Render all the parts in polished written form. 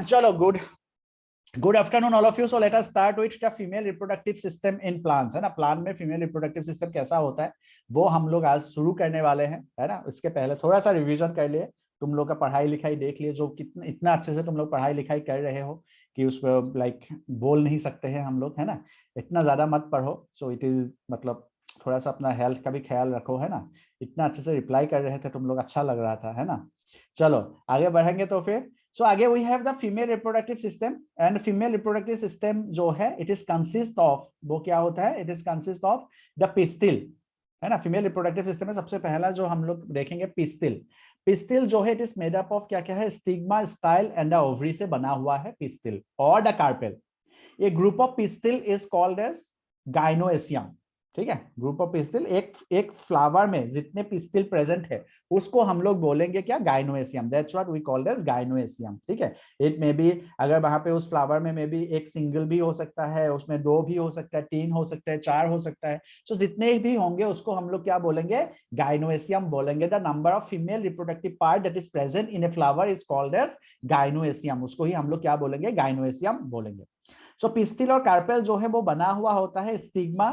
चलो good afternoon all of you. So let us start with the female reproductive system in plants. है ना, plant में female reproductive system कैसा होता है वो हम लोग आज शुरू करने वाले हैं. है ना, इसके पहले थोड़ा सा रिवीजन कर लिए. तुम लोग का पढ़ाई लिखाई देख लिए, जो कितना इतना अच्छे से तुम लोग पढ़ाई लिखाई कर रहे हो कि उस पर लाइक बोल नहीं सकते हैं हम लोग. है ना, इतना ज्यादा मत पढ़ो. सो इट इज मतलब थोड़ा सा अपना हेल्थ का भी ख्याल रखो. है ना, इतना अच्छे से रिप्लाई कर रहे थे तुम लोग, अच्छा लग रहा था. है ना, चलो आगे बढ़ेंगे. तो फिर आगे we have the female reproductive system. And female reproductive system जो है इट इज कंसिस्ट ऑफ, वो क्या होता है, it is consist of the pistil. है ना, फीमेल रिप्रोडक्टिव सिस्टम में सबसे पहला जो हम लोग देखेंगे पिस्टिल. पिस्टिल जो है it is made up of क्या क्या है, stigma, style and the ovary से बना हुआ है पिस्टिल और the carpel. A group of pistil is called as gynoecium. ठीक है, ग्रुप ऑफ पिस्टिल, एक फ्लावर में जितने पिस्टिल प्रेजेंट है उसको हम लोग बोलेंगे क्या, gynoecium. That's what we called as gynoecium. ठीक है, इट मे बी, अगर वहां पे उस फ्लावर में मे बी एक सिंगल भी हो सकता है, उसमें दो भी हो सकता है, तीन हो सकता है, चार हो सकता है. सो जितने भी होंगे उसको हम लोग क्या बोलेंगे, गाइनोएसियम बोलेंगे. The number of female reproductive part that is present in a flower is called as gynoecium. उसको ही हम लोग क्या बोलेंगे, गाइनोएसियम बोलेंगे. सो पिस्टिल और कार्पेल जो है वो बना हुआ होता है स्टिग्मा,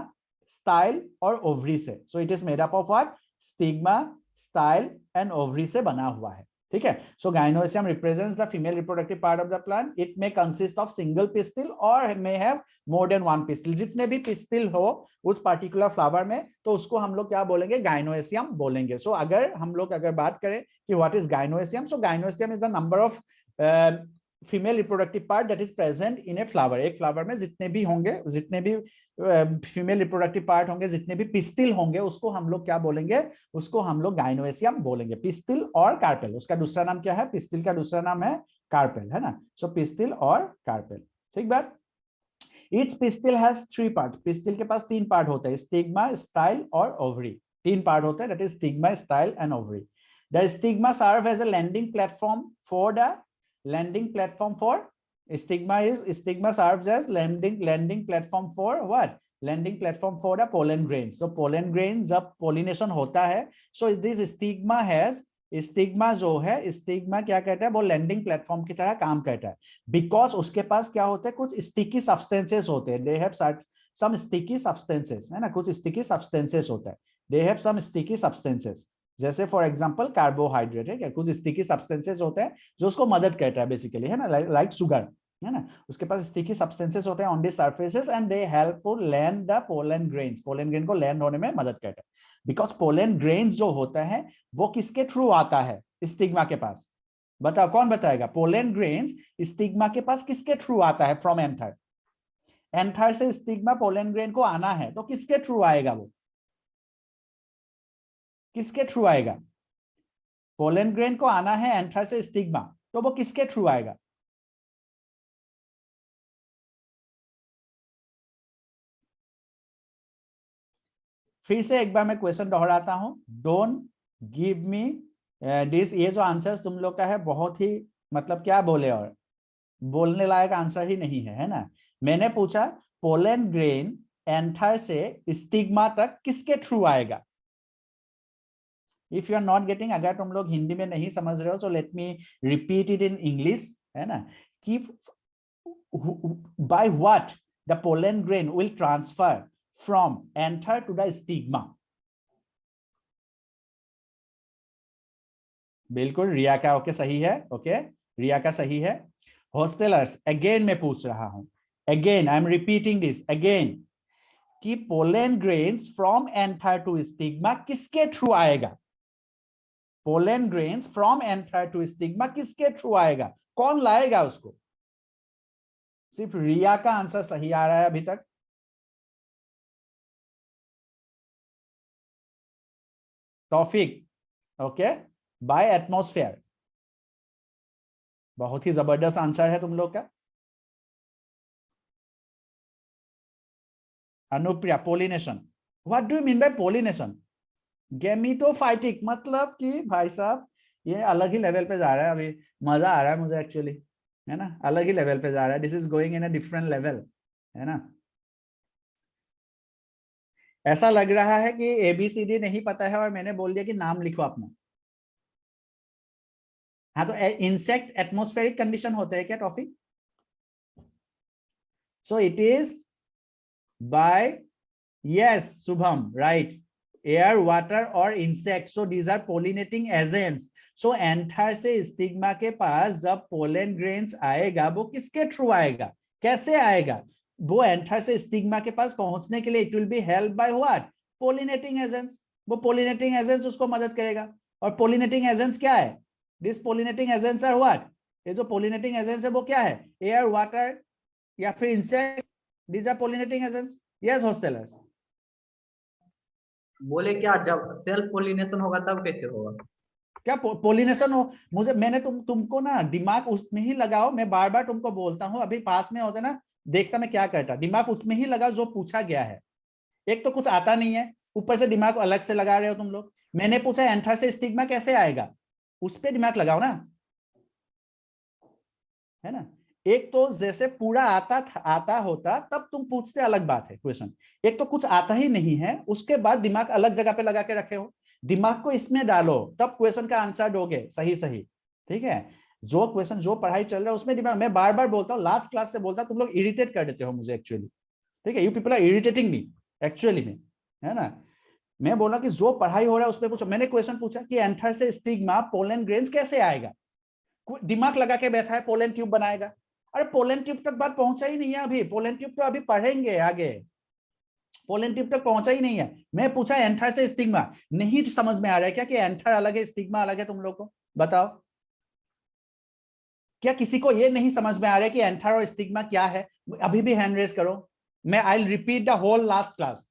स्टाइल और ओवरी से. So it is made up of what, stigma, style and ovary से बना हुआ है. ठीक है, so gynoecium represents the female reproductive part of the plant. It may consist of single pistil और may have more than one pistil. जितने भी pistil हो उस पार्टिकुलर फ्लावर में तो उसको हम लोग क्या बोलेंगे, गाइनोएसियम बोलेंगे. सो अगर हम लोग बात करें कि what is gynoecium, so gynoecium is the number of female reproductive part that is present in a flower. एक फ्लावर में जितने भी होंगे, जितने भी फीमेल रिप्रोडक्टिव पार्ट होंगे, जितने भी पिस्टिल होंगे, उसको हम लोग क्या बोलेंगे, उसको हम लोग गाइनोएसियम बोलेंगे. पिस्टिल और कार्पेल, उसका दूसरा नाम क्या है, पिस्टिल का दूसरा नाम है कार्पेल. है ना, सो पिस्टिल और कार्पेल. ठीक बात. Each pistil has three part. Pistil के पास तीन पार्ट होते हैं, स्टिग्मा, स्टाइल और ओवरी. तीन पार्ट होते हैं, that is stigma, style and ovary. The stigma serve as a landing platform for the landing platform for stigma serves as landing platform for what, landing platform for the pollen grains. So pollen grains जब pollination होता है, so this stigma has, stigma जो है, stigma क्या कहता है, वो landing platform की तरह काम करता है. बिकॉज उसके पास क्या होता है, कुछ स्टिकी सब्सटेंसेस होते हैं. They have some sticky substances. है ना, कुछ स्टिकी सब्सटेंसेस होता है. They have some sticky substances, जैसे फॉर एग्जांपल कार्बोहाइड्रेट है क्या, कुछ स्टिकी सब्सटेंसेस होते हैं जो उसको मदद करता है बेसिकली. है ना, लाइक शुगर. है ना, उसके पास स्टिकी सब्सटेंसेस होते हैं on the surfaces and they help to land the pollen grains. Pollen grain को लैंड होने में मदद करता है. बिकॉज पोलन ग्रेन्स जो होता है वो किसके थ्रू आता है, स्टिग्मा के पास. बताओ कौन बताएगा, पोलन ग्रेन्स स्टिग्मा के पास किसके थ्रू आता है, फ्रॉम एंथर. एंथर से स्टिग्मा पोलन ग्रेन को आना है तो किसके थ्रू आएगा, वो किसके थ्रू आएगा, पोलन ग्रेन को आना है एंथर से स्टिग्मा, तो वो किसके थ्रू आएगा, फिर से एक बार मैं क्वेश्चन दोहराता हूं. डोंट गिव मी दिस, ये जो आंसर तुम लोग का है बहुत ही मतलब क्या बोले, और बोलने लायक आंसर ही नहीं है. है ना, मैंने पूछा पोलन ग्रेन एंथर से स्टिग्मा तक किसके थ्रू आएगा. If you are not getting, अगर तुम लोग हिंदी में नहीं समझ रहे हो तो late me repeat it in English. है ना, कि by what the pollen grain will transfer from anther to the stigma. बिल्कुल रिया का ओके सही है. ओके, रिया का सही है. हॉस्टेलर्स अगेन मैं पूछ रहा हूं, again I am repeating this again, कि pollen grains from anther to stigma किसके थ्रू आएगा, pollen grains from anther to stigma किसके थ्रू आएगा, कौन लाएगा उसको. सिर्फ रिया का आंसर सही आ रहा है अभी तक. तौफीक ओके, बाय एटमॉस्फेयर. बहुत ही जबरदस्त आंसर है तुम लोग का. Anupriya pollination, what do you mean by pollination. Gametophytic मतलब कि भाई साहब ये अलग ही लेवल पे जा रहा है. अभी मजा आ रहा है मुझे एक्चुअली. है ना, अलग ही लेवल पे जा रहा है. This is going in a different level. है ना, ऐसा लग रहा है कि एबीसीडी नहीं पता है और मैंने बोल दिया कि नाम लिखो अपना. हाँ तो इंसेक्ट एटमॉस्फेरिक कंडीशन होते हैं क्या toffee? So it is by, yes Shubham, right, air, water और insect, so these are pollinating agents. So anther से स्टिग्मा के पास जब पोलन ग्रेन्स आएगा वो किसके थ्रू आएगा, कैसे आएगा? वो एंथर से स्टिग्मा के पास पहुंचने के लिए it will be help by what, pollinating agents. वो पोलिनेटिंग एजेंट्स उसको मदद करेगा। और पोलिनेटिंग एजेंट्स क्या है? This pollinating agents are what, ये जो पोलिनेटिंग एजेंट्स है वो क्या है? एयर, वाटर या फिर insect, these are pollinating agents. Yes hostelers, बोले क्या जब सेल्फ पोलिनेशन होगा तब कैसे होगा? क्या पोलिनेशन हो? मुझे मैंने तुमको ना दिमाग उसमें ही लगाओ, मैं बार बार तुमको बोलता हूं, अभी पास में होता ना देखता मैं क्या करता। दिमाग उसमें ही लगाओ जो पूछा गया है। एक तो कुछ आता नहीं है, ऊपर से दिमाग अलग से लगा रहे हो तुम लोग। मैंने पूछा एंथर से स्टिग्मा कैसे आएगा, उस पर दिमाग लगाओ ना, है ना। एक तो जैसे पूरा आता होता तब तुम पूछते, अलग बात है क्वेश्चन। एक तो कुछ आता ही नहीं है, उसके बाद दिमाग अलग जगह पे लगा के रखे हो। दिमाग को इसमें डालो तब क्वेश्चन का आंसर दोगे सही सही, ठीक है। जो क्वेश्चन जो पढ़ाई चल रहा है उसमें दिमाग, मैं बार बार बोलता हूँ, लास्ट क्लास से बोलता हूँ, तुम लोग इरिटेट कर देते हो मुझे एक्चुअली, ठीक है। You people are irritating me actually में, है ना। मैं बोला कि जो पढ़ाई हो रहा है उसमें पूछो। मैंने क्वेश्चन पूछा कि एंथर से स्टिग्मा पोलन ग्रेन्स कैसे आएगा, दिमाग लगा के बैठा है पोलन ट्यूब बनाएगा। अरे पोलन ट्यूब तक बात पहुंचा ही नहीं है अभी, पोलन ट्यूब तो अभी पढ़ेंगे आगे, पोलन ट्यूब तक पहुंचा ही नहीं है। मैं पूछा एंथर से स्टिग्मा, नहीं समझ में आ रहा है क्या कि एंथर अलग है स्टिग्मा अलग है? तुम लोग को बताओ, क्या किसी को ये नहीं समझ में आ रहा है कि एंथर और स्टिग्मा क्या है? अभी भी हैंड रेज करो, मैं I repeat the whole last class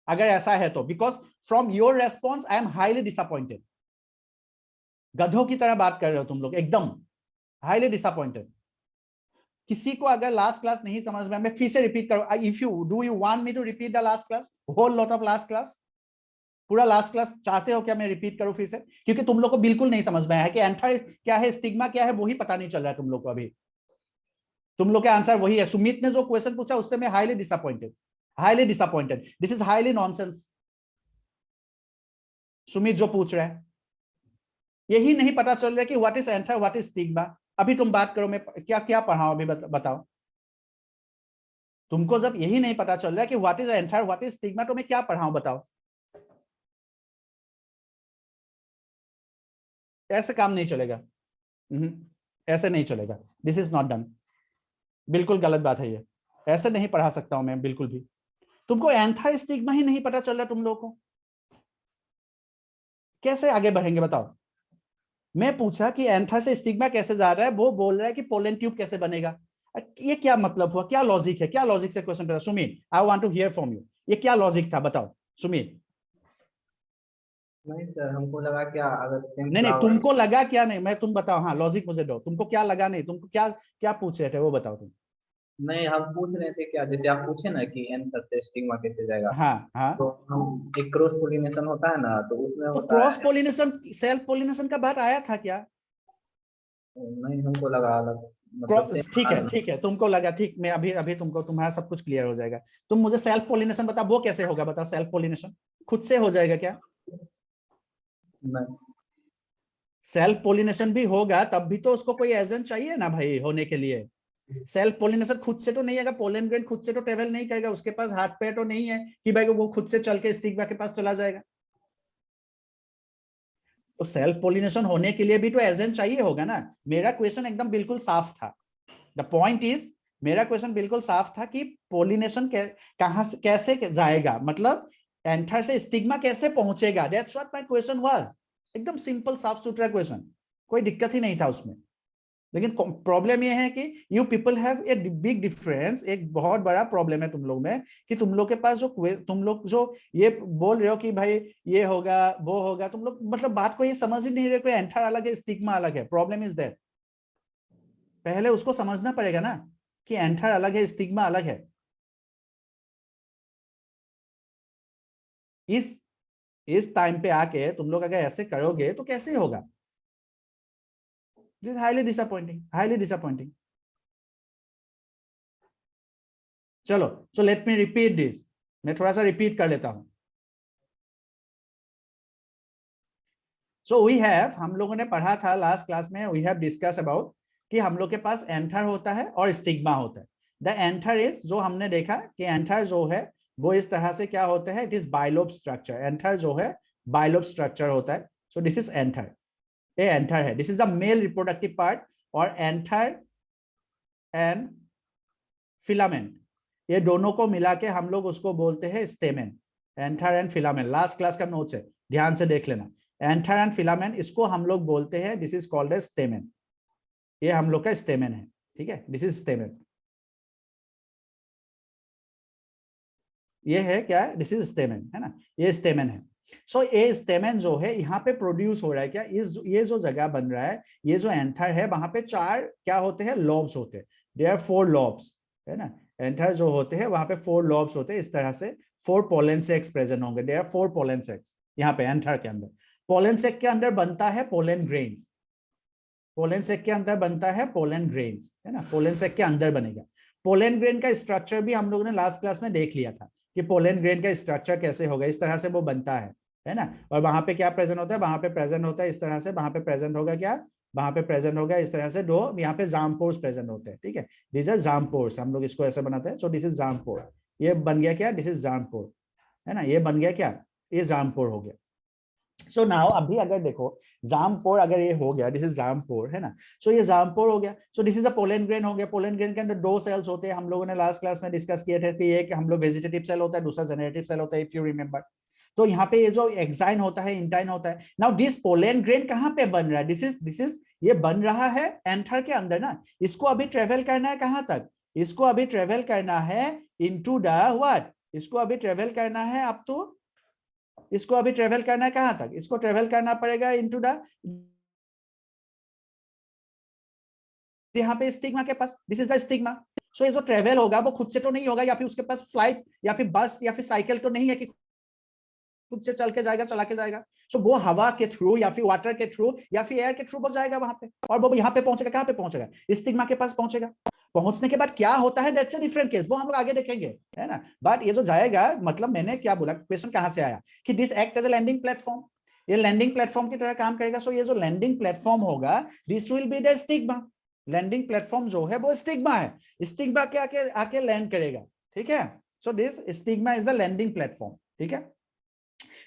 अगर ऐसा है तो, because from your response I am highly disappointed. गधों की तरह बात कर रहे हो तुम लोग, एकदम हाईली डिसअपॉइंटेड। किसी को अगर लास्ट क्लास नहीं समझ में, मैं फिर से रिपीट करूं, if you do you want me to repeat the last class, whole lot of last class, पूरा लास्ट क्लास चाहते हो क्या मैं रिपीट करूं फिर से? क्योंकि तुम लोग को बिल्कुल नहीं समझ में आया कि एंथर क्या है, स्टिग्मा क्या है, वही पता नहीं चल रहा है तुम लोग को अभी। तुम लोग के आंसर वही है। सुमित ने जो क्वेश्चन पूछा उससे मैं highly disappointed, highly disappointed, this is highly nonsense. Sumit जो पूछ रहा है यही नहीं पता चल रहा कि what is anther what is stigma. अभी तुम बात करो, मैं क्या क्या पढ़ाऊं अभी बताओ। तुमको जब यही नहीं पता चल रहा कि what is anther what is stigma तो मैं क्या पढ़ाऊं बताओ। ऐसे काम नहीं चलेगा, ऐसे नहीं चलेगा, दिस इज नॉट डन। बिल्कुल गलत बात है ये, ऐसे नहीं पढ़ा सकता हूं मैं बिल्कुल भी। तुमको एंथर स्टिग्मा ही नहीं पता चल रहा तुम लोग को, कैसे आगे बढ़ेंगे बताओ। मैं पूछा कि एंथर से स्टिग्मा कैसे जा रहा है, वो बोल रहा है कि पोलन ट्यूब कैसे बनेगा। ये क्या मतलब हुआ, क्या लॉजिक है, क्या लॉजिक से क्वेश्चन कर रहा? Sumit I want to hear from you, ये क्या लॉजिक था बताओ सुमित। नहीं सर, हमको लगा क्या अगर सेम नहीं नहीं, फ्लावर। तुमको लगा क्या, नहीं मैं तुम बताओ, हाँ लॉजिक मुझे दो, तुमको क्या लगा, नहीं तुमको क्या क्या पूछ रहे थे वो बताओ तुम। नहीं, हम पूछ रहे थे क्या, जैसे आप पूछे ना कि एंथर से स्टिग्मा कैसे जाएगा, हाँ हाँ, तो हम एक क्रॉस पोलिनेशन होता है ना, तो उसमें तो होता क्रॉस है। पोलिनेशन सेल्फ पोलिनेशन का बात आया था क्या? नहीं, हमको लगा अलग, मतलब सेम ठीक बता है रहे ठीक है, तुमको लगा, ठीक, मैं अभी अभी तुमको तुम्हारा सब कुछ क्लियर हो जाएगा। तुम मुझे सेल्फ पोलिनेशन बताओ, वो कैसे होगा बताओ। सेल्फ पोलिनेशन खुद से हो जाएगा क्या? नहीं। सेल्फ पोलिनेशन भी होगा तब भी तो उसको कोई एजेंट चाहिए ना भाई होने के लिए। सेल्फ पोलिनेशन खुद से तो नहीं है, पोलन ग्रेन खुद से तो ट्रेवल नहीं करेगा, उसके पास हाथ पैर तो नहीं है कि भाई वो खुद से चल के स्टिग्मा के पास चला जाएगा। तो सेल्फ पोलिनेशन होने के लिए भी तो एजेंट चाहिए होगा ना। मेरा क्वेश्चन एकदम बिल्कुल साफ था, द पॉइंट इज, मेरा क्वेश्चन बिल्कुल साफ था कि पोलिनेशन कहां से कैसे जाएगा, मतलब एंथर से स्टिग्मा कैसे पहुंचेगा, that's what my question was. एकदम सिंपल साफ सुथरा क्वेश्चन, कोई दिक्कत ही नहीं था उसमें। लेकिन प्रॉब्लम ये है कि you people have a big difference, एक बहुत बड़ा प्रॉब्लम है तुम लोग में, कि तुम लोग के पास जो तुम लोग जो ये बोल रहे हो कि भाई ये होगा वो होगा, तुम लोग मतलब बात को ये समझ ही नहीं रहे, कोई एंथर अलग है स्टिग्मा अलग है। प्रॉब्लम इज दैट पहले उसको समझना पड़ेगा ना कि एंथर अलग है स्टिग्मा अलग है। इस टाइम पे आके तुम लोग अगर ऐसे करोगे तो कैसे होगा? This highly disappointing, highly disappointing. चलो, so let me repeat this, मैं थोड़ा सा रिपीट कर लेता हूं। सो वी हैव, हम लोगों ने पढ़ा था लास्ट क्लास में, वी हैव डिस्कस अबाउट कि हम लोग के पास एंथर होता है और स्टिग्मा होता है। द एंथर इज, जो हमने देखा कि एंथर जो है वो इस तरह से क्या होता है, it is bilobe structure. Anther जो है बाइलोब स्ट्रक्चर होता है। सो दिस इज एंथर, ये एंथर है, this is the male reproductive part. और एंथर एंड फिलामेंट, ये दोनों को मिला के हम लोग उसको बोलते हैं stamen. Anther and filament last class का नोट्स है, ध्यान से देख लेना। एंथर एंड फिलामेंट, इसको हम लोग बोलते हैं, this is called as stamen. ये हम लोग का स्टेमेन है, ठीक है, दिस इज स्टेमेन। ये है क्या, दिस इज स्टेमेन, है ना, ये स्टेमेन है। सो ये स्टेमेन जो है यहाँ पे प्रोड्यूस हो रहा है क्या, ये जो जगह बन रहा है, ये जो एंथर है, वहां पे 4 क्या होते हैं, लॉब्स होते हैं। देयर आर 4 लॉब्स, है ना। एंथर जो होते हैं वहां पे 4 लॉब्स होते हैं, इस तरह से 4 पोलन सेक्स प्रेजेंट होंगे। देयर आर 4 पोलन सेक्स यहाँ पे एंथर के अंदर। पोलन सेक के अंदर बनता है पोलन ग्रेन्स, पोलन सेक के अंदर बनता है पोलन ग्रेन्स, है ना, पोलन सेक के अंदर बनेगा। पोलन ग्रेन का स्ट्रक्चर भी हम लोगों ने लास्ट क्लास में देख लिया था कि पोलन ग्रेन का स्ट्रक्चर कैसे होगा, इस तरह से वो बनता है ना। और वहां पे क्या प्रेजेंट होता है, वहां पे प्रेजेंट होता है इस तरह से, वहां पे प्रेजेंट होगा क्या, वहां पे प्रेजेंट होगा इस तरह से, दो यहाँ पे जामपोर्स प्रेजेंट होते हैं, ठीक है, दिस इज जामपोर्स, हम लोग इसको ऐसे बनाते हैं। सो दिस इज जामपोर, ये बन गया क्या, दिस इज जामपोर, है ना, ये बन गया क्या, ये जामपोर हो गया। सो नाउ अभी अगर देखो जामपोर, अगर ये हो गया, दिस इज जामपोर, है ना। सो ये जामपोर हो गया। सो this is a pollen grain हो गया। पोलन ग्रेन के अंदर 2 सेल्स होते हैं, हम लोगों ने लास्ट क्लास में डिस्कस किए थे कि एक हम लोग वेजिटेटिव सेल होता है, दूसरा जेनरेटिव सेल होता है, इफ यू रिमेंबर। तो यहाँ पे ये जो एक्साइन होता है, इंटाइन होता है। नाउ दिस पोलन ग्रेन कहाँ पे बन रहा है, दिस इज ये बन रहा है एंथर के अंदर ना। इसको अभी ट्रेवल करना है कहाँ तक, इसको अभी ट्रेवल करना है इनटू द व्हाट, इसको अभी ट्रेवल करना है अप टू, इसको अभी ट्रेवल करना है कहां तक, इसको ट्रेवल करना पड़ेगा इनटू द, यहाँ पे स्टिग्मा के पास, दिस इज द स्टिग्मा। सो ये जो ट्रेवल होगा वो खुद से तो नहीं होगा, या फिर उसके पास फ्लाइट या फिर बस या फिर साइकिल तो नहीं है कि खुद से चल के जाएगा, चला के जाएगा। सो वो हवा के थ्रू या फिर वाटर के थ्रू या फिर एयर के थ्रू वो जाएगा वहां पे, और वो यहाँ पे पहुंचेगा, कहां पे पहुंचेगा, स्टिग्मा के पास पहुंचेगा। पहुंचने के बाद क्या होता है, दैट्स अ डिफरेंट केस, वो हम लोग आगे देखेंगे, है ना। बट ये जो जाएगा, मतलब मैंने क्या बोला, क्वेश्चन कहां से आया कि this act as a landing platform, ये लैंडिंग प्लेटफॉर्म की तरह काम करेगा। सो ये जो लैंडिंग प्लेटफॉर्म होगा, this will be the stigma. Landing platform जो है वो स्टिग्मा है, स्टिग्मा के आके आके लैंड करेगा, ठीक है। So this stigma is the landing platform, ठीक है।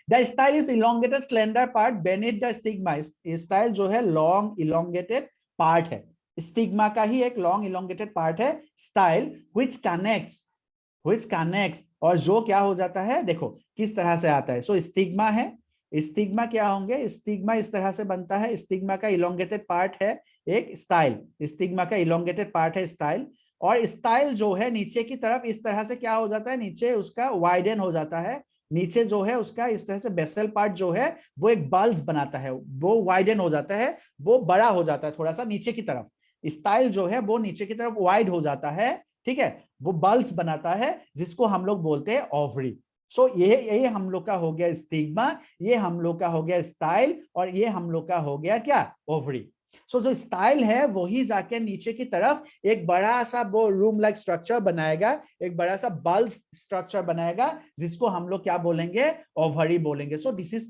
The style is elongated slender part beneath the stigma. Style जो है लॉन्ग इलोंगेटेड पार्ट है, स्टिग्मा का ही एक लॉन्ग इलोंगेटेड पार्ट है स्टाइल, which connects, और जो क्या हो जाता है, देखो किस तरह से आता है। सो स्टिग्मा है, स्टिग्मा क्या होंगे, स्टिग्मा इस तरह से बनता है, स्टिग्मा का इलोंगेटेड पार्ट है एक स्टाइल, स्टिग्मा का इलोंगेटेड पार्ट है स्टाइल। और स्टाइल जो है नीचे की तरफ इस तरह से क्या हो जाता है, नीचे उसका वाइडन हो जाता है, नीचे जो है उसका इस तरह से बेसल पार्ट जो है वो एक बल्ज बनाता है, वो वाइडन हो जाता है, वो बड़ा हो जाता है थोड़ा सा नीचे की तरफ। स्टाइल जो है वो नीचे की तरफ वाइड हो जाता है, ठीक है, वो बल्ज बनाता है जिसको हम लोग बोलते हैं ओवरी। सो ये हम लोग का हो गया स्टिग्मा, ये हम लोग का हो गया स्टाइल, और ये हम लोग का हो गया क्या, ओवरी। सो जो स्टाइल है वही जाके नीचे की तरफ एक बड़ा सा वो रूम लाइक स्ट्रक्चर बनाएगा, एक बड़ा सा बल्ब स्ट्रक्चर बनाएगा, जिसको हम लोग क्या बोलेंगे, ओवरी बोलेंगे। सो this is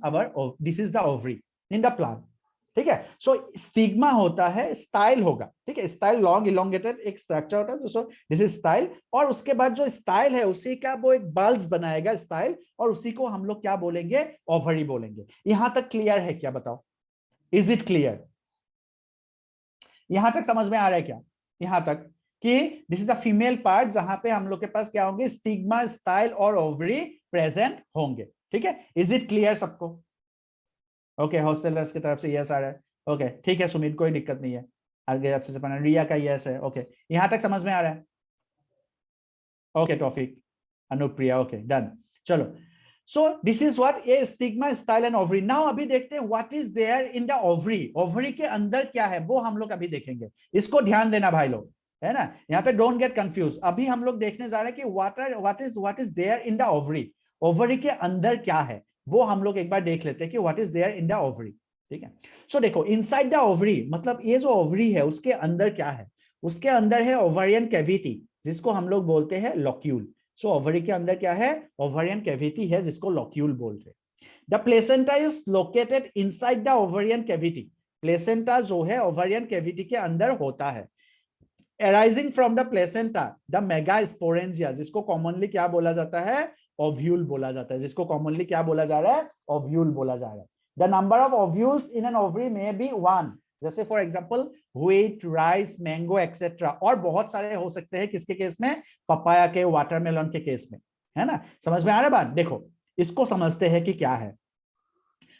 the ovary in the plant, ठीक है। सो स्टिग्मा होता है, स्टाइल होगा, ठीक है, स्टाइल लॉन्ग इलोंगेटेड एक स्ट्रक्चर होता है, सो दिस इज स्टाइल। और उसके बाद जो स्टाइल है उसी का वो एक बल्ब बनाएगा स्टाइल, और उसी को हम लोग क्या बोलेंगे, ओवरी बोलेंगे। यहां तक क्लियर है क्या, बताओ, इज इट क्लियर, यहां तक समझ में आ रहा है क्या, यहां तक कि this is the female part जहां पे हम लोग के पास क्या होंगे, स्टिग्मा, स्टाइल और ओवरी प्रेजेंट होंगे, ठीक है। इज इट क्लियर सबको, ओके, हॉस्टलर्स की तरफ से यस आ रहा है, ओके, ठीक है सुमित, कोई दिक्कत नहीं है, आगे अच्छे से पढ़ना, रिया का यस है, ओके, यहां तक समझ में आ रहा है, okay, topic Anupriya, okay, done, चलो। So this is what a stigma, style and ovary. Now अभी देखते हैं what is there in the ovary. ovary के अंदर क्या है वो हम लोग अभी देखेंगे, इसको ध्यान देना भाई लोग, है ना, यहाँ पे don't get confused। अभी हम लोग देखने जा रहे हैं कि what is there in the ovary. ovary के अंदर क्या है वो हम लोग एक बार देख लेते हैं कि what is there in the ovary, ठीक है। So देखो inside the ovary, मतलब ये जो ovary है उसके अंदर क्या है, उसके अंदर है ovarian cavity, जिसको हम लोग बोलते हैं लॉक्यूल। सो ओवरी के अंदर क्या है, ओवरियन कैविटी है जिसको लॉक्यूल बोलते हैं, the placenta is located inside the ovarian cavity, placenta जो है ओवेरियन कैविटी के अंदर होता है। arising from the placenta the megasporangia, जिसको कॉमनली क्या बोला जाता है, ओव्यूल बोला जाता है, जिसको कॉमनली क्या बोला जा रहा है, ओव्यूल बोला जा रहा है। The number of ovules in an ovary में बी 1, जैसे for example wheat, rice, mango etcetera, और बहुत सारे हो सकते हैं किसके केस में, पपाया के, वाटरमेलन के केस में, है ना। समझ में आ रहा है बात? देखो इसको समझते हैं कि क्या है।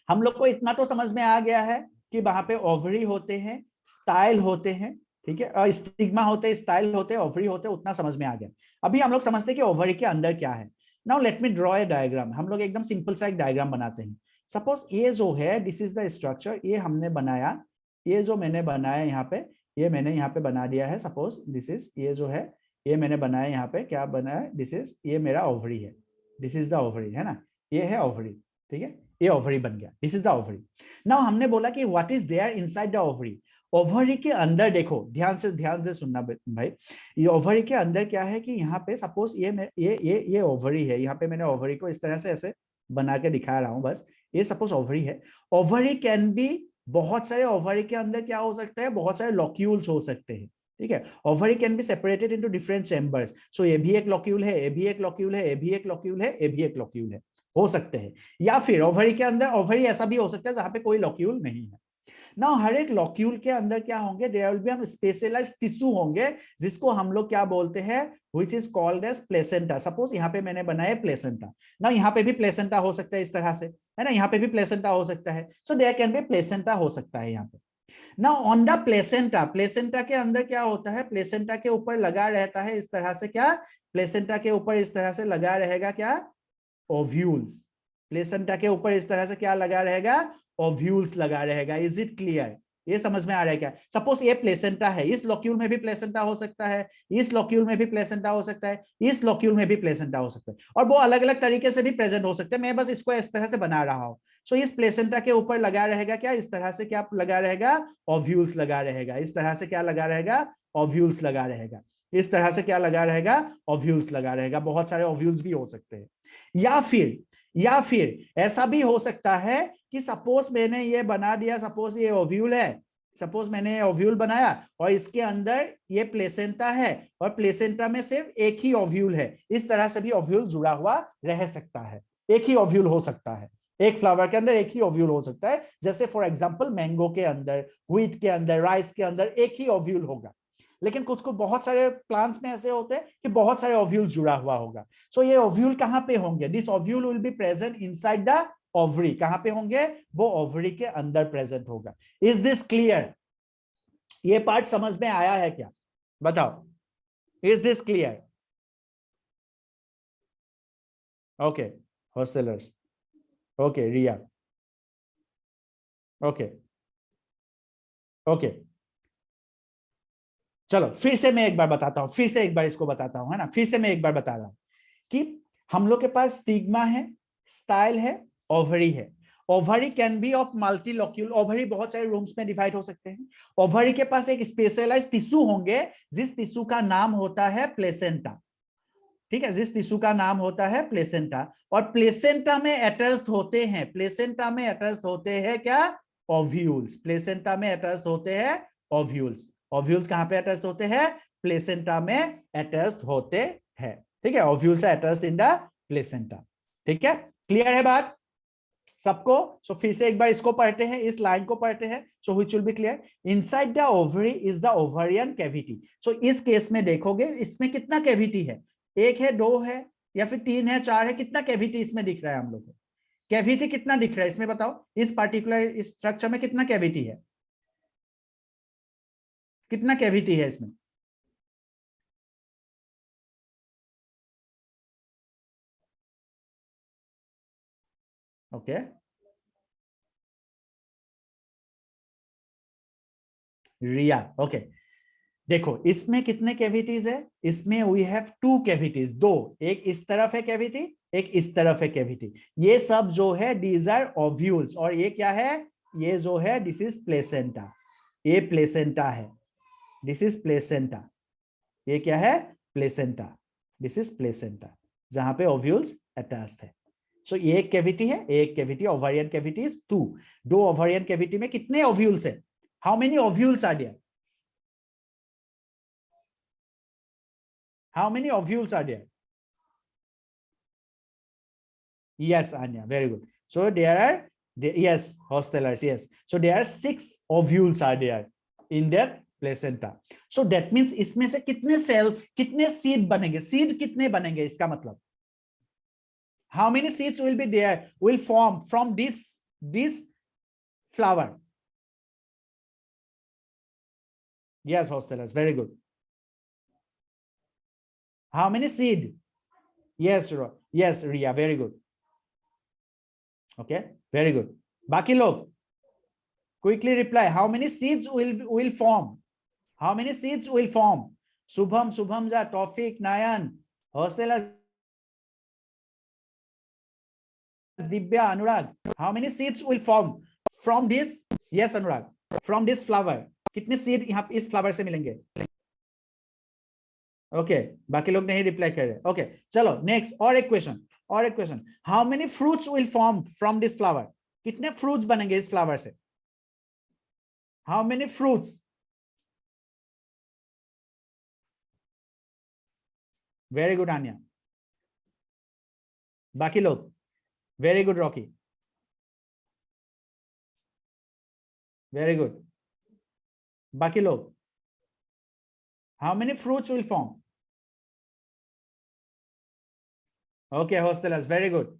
हम लोग को इतना तो समझ में आ गया है कि वहां पे ओवरी होते हैं, स्टाइल होते हैं, ठीक है, और स्टिग्मा होते हैं, स्टाइल होते हैं, ओवरी होते हैं, उतना समझ में आ गया। अभी हम लोग समझते हैं कि ओवरी के अंदर क्या है। Now let me draw a diagram. हम लोग एकदम सिंपल सा एक डायग्राम बनाते हैं। सपोज ये जो है दिस इज द स्ट्रक्चर, ये हमने बनाया, ये जो मैंने बनाया यहाँ पे, ये मैंने यहाँ पे बना दिया है। सपोज दिस इज, ये जो है ये मैंने बनाया यहाँ पे, क्या बनाया, दिस इज, ये मेरा ओवरी है, दिस इज द ओवरी, है ना, ये है ओवरी, ठीक है, ये ओवरी बन गया, this is the ovary. Now हमने बोला कि what is there inside the ovary. Ovary के अंदर देखो, ध्यान से सुनना भाई, ये ओवरी के अंदर क्या है कि यहाँ पे सपोज ये ओवरी है, यहाँ पे मैंने ओवरी को इस तरह से ऐसे बना के दिखा रहा हूँ बस, ये सपोज ओवरी है। ओवरी कैन बी, बहुत सारे ओवरी के अंदर क्या हो सकता है, बहुत सारे लॉक्यूल्स हो सकते हैं, ठीक है। Ovary can be separated into different chambers, so ये भी एक लॉक्यूल है, ये भी एक लॉक्यूल है, ये भी एक लॉक्यूल है, ये भी एक लॉक्यूल है, हो सकते हैं। या फिर ओवरी के अंदर, ओवरी ऐसा भी हो सकता है जहां पे कोई लॉक्यूल नहीं है। ना हर एक लॉक्यूल के अंदर क्या होंगे, देयर विल बी हम स्पेशलाइज्ड टिश्यू होंगे, जिसको हम लोग क्या बोलते हैं, which is called as placenta. Suppose यहाँ पे मैंने बनाया प्लेसेंटा, ना यहाँ पे भी प्लेसेंटा हो सकता है इस तरह से, है ना, यहाँ पे भी प्लेसेंटा हो सकता है, so there can be placenta हो सकता है यहाँ पे। ना ऑन द प्लेसेंटा, प्लेसेंटा के अंदर क्या होता है, प्लेसेंटा के ऊपर लगा रहता है इस तरह से, क्या, प्लेसेंटा के ऊपर इस तरह से लगा रहेगा क्या, ओव्यूल्स। प्लेसेंटा के ऊपर इस तरह से क्या लगा रहेगा, ओव्यूल्स लगा रहेगा। Is it clear? ये समझ में आ रहा है क्या? सपोज ये प्लेसेंटा है, इस लॉक्यूल में भी प्लेसेंटा हो सकता है, इस लॉक्यूल में भी प्लेसेंटा हो सकता है, इस लॉक्यूल में भी प्लेसेंटा हो सकता है, और वो अलग अलग तरीके से भी प्रेजेंट हो सकते हैं। मैं बस इसको इस तरह से बना रहा हूं। सो इस प्लेसेंटा के ऊपर लगा रहेगा क्या, इस तरह से क्या लगा रहेगा, ओव्यूल्स लगा रहेगा। इस तरह से क्या लगा रहेगा, ओव्यूल्स लगा रहेगा। इस तरह से क्या लगा रहेगा, ओव्यूल्स लगा रहेगा। बहुत सारे ओव्यूल्स भी हो सकते हैं। या फिर ऐसा भी हो सकता है कि सपोज मैंने ये बना दिया, सपोज ये ओव्यूल है, सपोज मैंने ओव्यूल बनाया और इसके अंदर ये प्लेसेंटा है, और प्लेसेंटा में सिर्फ एक ही ओव्यूल है। इस तरह से भी ओव्यूल जुड़ा हुआ रह सकता है, एक ही ओव्यूल हो सकता है, एक फ्लावर के अंदर एक ही ओव्यूल हो सकता है। जैसे फॉर एग्जांपल मैंगो के अंदर, व्हीट के अंदर, राइस के अंदर एक ही ओव्यूल होगा। लेकिन कुछ बहुत सारे प्लांट्स में ऐसे होते हैं कि बहुत सारे ओव्यूल जुड़ा हुआ होगा। सो ये ओव्यूल कहां पे होंगे, this ovule will be present inside the ovary. कहां पे होंगे, वो ओवरी के अंदर प्रेजेंट होगा। Is this clear? ये पार्ट समझ में आया है क्या, बताओ, is this clear? Okay hostellers, okay Riya, okay okay, चलो फिर से मैं एक बार बताता हूं, फिर से एक बार इसको बताता हूं, है ना, फिर से मैं एक बार बता रहा हूं कि हम लोग के पास स्टिग्मा है, स्टाइल है, ओवरी है। Ovary can be of multilocular, ovary बहुत सारे रूम्स में डिवाइड हो सकते हैं। ओवरी के पास एक स्पेशलाइज्ड टिश्यू होंगे, जिस टिश्यू का नाम होता है प्लेसेंटा, ठीक है, जिस टिश्यू का नाम होता है प्लेसेंटा। और प्लेसेंटा में अटैच्ड होते हैं, प्लेसेंटा में अटैच्ड होते हैं क्या, ओव्यूल्स। प्लेसेंटा में अटैच्ड होते हैं ओव्यूल्स। ओव्यूल्स कहां पे अटैच्ड होते हैं, प्लेसेंटा में अटैच्ड होते हैं, ठीक है, ovules are attached in the placenta. ठीक है, क्लियर है बात सबको? सो फिर से एक बार इसको पढ़ते हैं, इस लाइन को पढ़ते हैं, so which will be clear. Inside the ovary is the ovarian cavity. So इस केस में देखोगे इसमें कितना कैविटी है, एक है, दो है, या फिर तीन है, चार है, कितना कैविटी इसमें दिख रहा है हम लोग को? कैविटी कितना दिख रहा है इसमें बताओ, इस पार्टिकुलर स्ट्रक्चर में कितना कैविटी है, कितना कैविटी है इसमें? ओके रिया, ओके देखो इसमें कितने कैविटीज है, इसमें वी हैव टू कैविटीज, दो, एक इस तरफ है कैविटी, एक इस तरफ है कैविटी। ये सब जो है दीज आर ओव्यूल्स, और ये क्या है, ये जो है दिस इज प्लेसेंटा, ये प्लेसेंटा है, दिस इज प्लेसेंटा, ये क्या है, प्लेसेंटा, दिस इज प्लेसेंटा, जहां पे ओव्यूल्स अटैच्ड है। सो ये एक कैविटी है, एक कैविटी, ओवेरियन कैविटी इज 2। दो ओवेरियन कैविटी में कितने ओव्यूल्स है? How many ovules are there? How many ovules are there? Yes, Anya, very good. So there are, yes, hostelers, yes. So there are 6 ovules are there in their placenta. So that means इसमें से कितने cell, कितने seed बनेंगे? Seed कितने बनेंगे इसका मतलब? How many seeds will be there, will form from this flower? Yes, hostelers, very good. How many seed? Yes, yes, Ria, very good. Okay, very good. बाकी लोग quickly reply. How many seeds will form? How many seeds will form? Subham, Subhamja, Tawfiq, Nayan, hostelers, Dibya, Anurag. How many seeds will form from this? Yes, Anurag. From this flower. कितने seed यहाँ इस flower से मिलेंगे? Okay, बाकी लोग नहीं reply कर रहे। ओके, चलो नेक्स्ट, और एक क्वेश्चन, और एक question. How many fruits will form from this flower? कितने फ्रूट्स बनेंगे इस फ्लावर से? How many fruits? Very good Anya. बाकी लोग? Very good Rocky, very good. बाकी लोग? How many fruits will form? Okay hostellers, very good.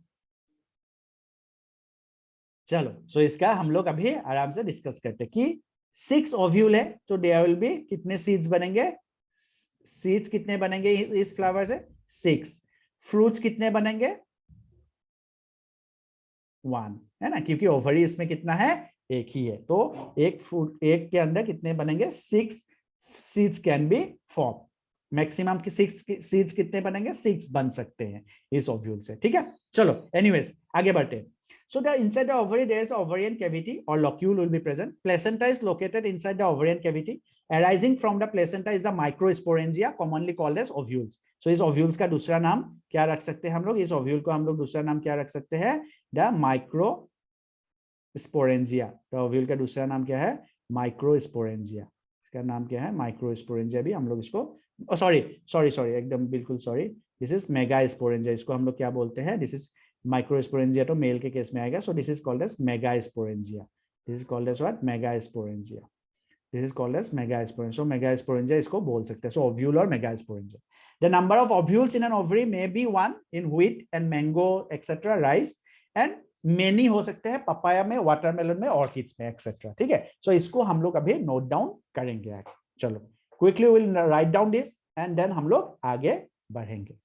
चलो, सो इसका हम लोग अभी आराम से डिस्कस करते हैं कि 6 ओव्यूल है, तो देयर विल बी कितने सीड्स बनेंगे? सीड्स कितने बनेंगे इस फ्लावर से? 6। फ्रूट्स कितने बनेंगे? 1, है ना, क्योंकि ओवरी इसमें कितना है? एक ही है। तो एक फ्रूट, एक के अंदर कितने बनेंगे? 6 seeds can be form. Maximum की 6 सीड्स कितने बनेंगे? 6 बन सकते हैं इस ओव्यूल से, ठीक है। चलो एनीवेज आगे बढ़ते हैं। So the inside the ovary there is an ovarian cavity or locule will be present. Placenta is located inside the ovarian cavity. Arising from the placenta is the microsporangia, commonly called as ovules. So इस ovules का दूसरा नाम क्या रख सकते हैं हम लोग? इस ovule को हम लोग दूसरा नाम क्या रख सकते हैं? The microsporangia. तो ovule का दूसरा नाम क्या है? Microsporangia. इसका नाम क्या है? Microsporangia भी हम लोग इसको, सॉरी सॉरी सॉरी, एकदम बिल्कुल सॉरी, दिस इज मेगास्पोरेंजिया। इसको हम लोग क्या बोलते हैं? दिस इज माइक्रोस्पोरेंजिया, तो मेल के केस में आएगा। So this is called as megasporangia. This is called as what? Megasporangia. This is called as megasporangia. So megasporangia इसको बोल सकते हैं। सो ओव्यूल और megasporangia. The number of ovules in an ovary may be 1 in wheat and mango etcetera, rice, and many हो सकते हैं papaya में, watermelon में, ऑर्किड्स में एक्सेट्रा, ठीक है। सो इसको हम लोग अभी नोट डाउन करेंगे। चलो quickly will write down this and then हम लोग आगे बढ़ेंगे।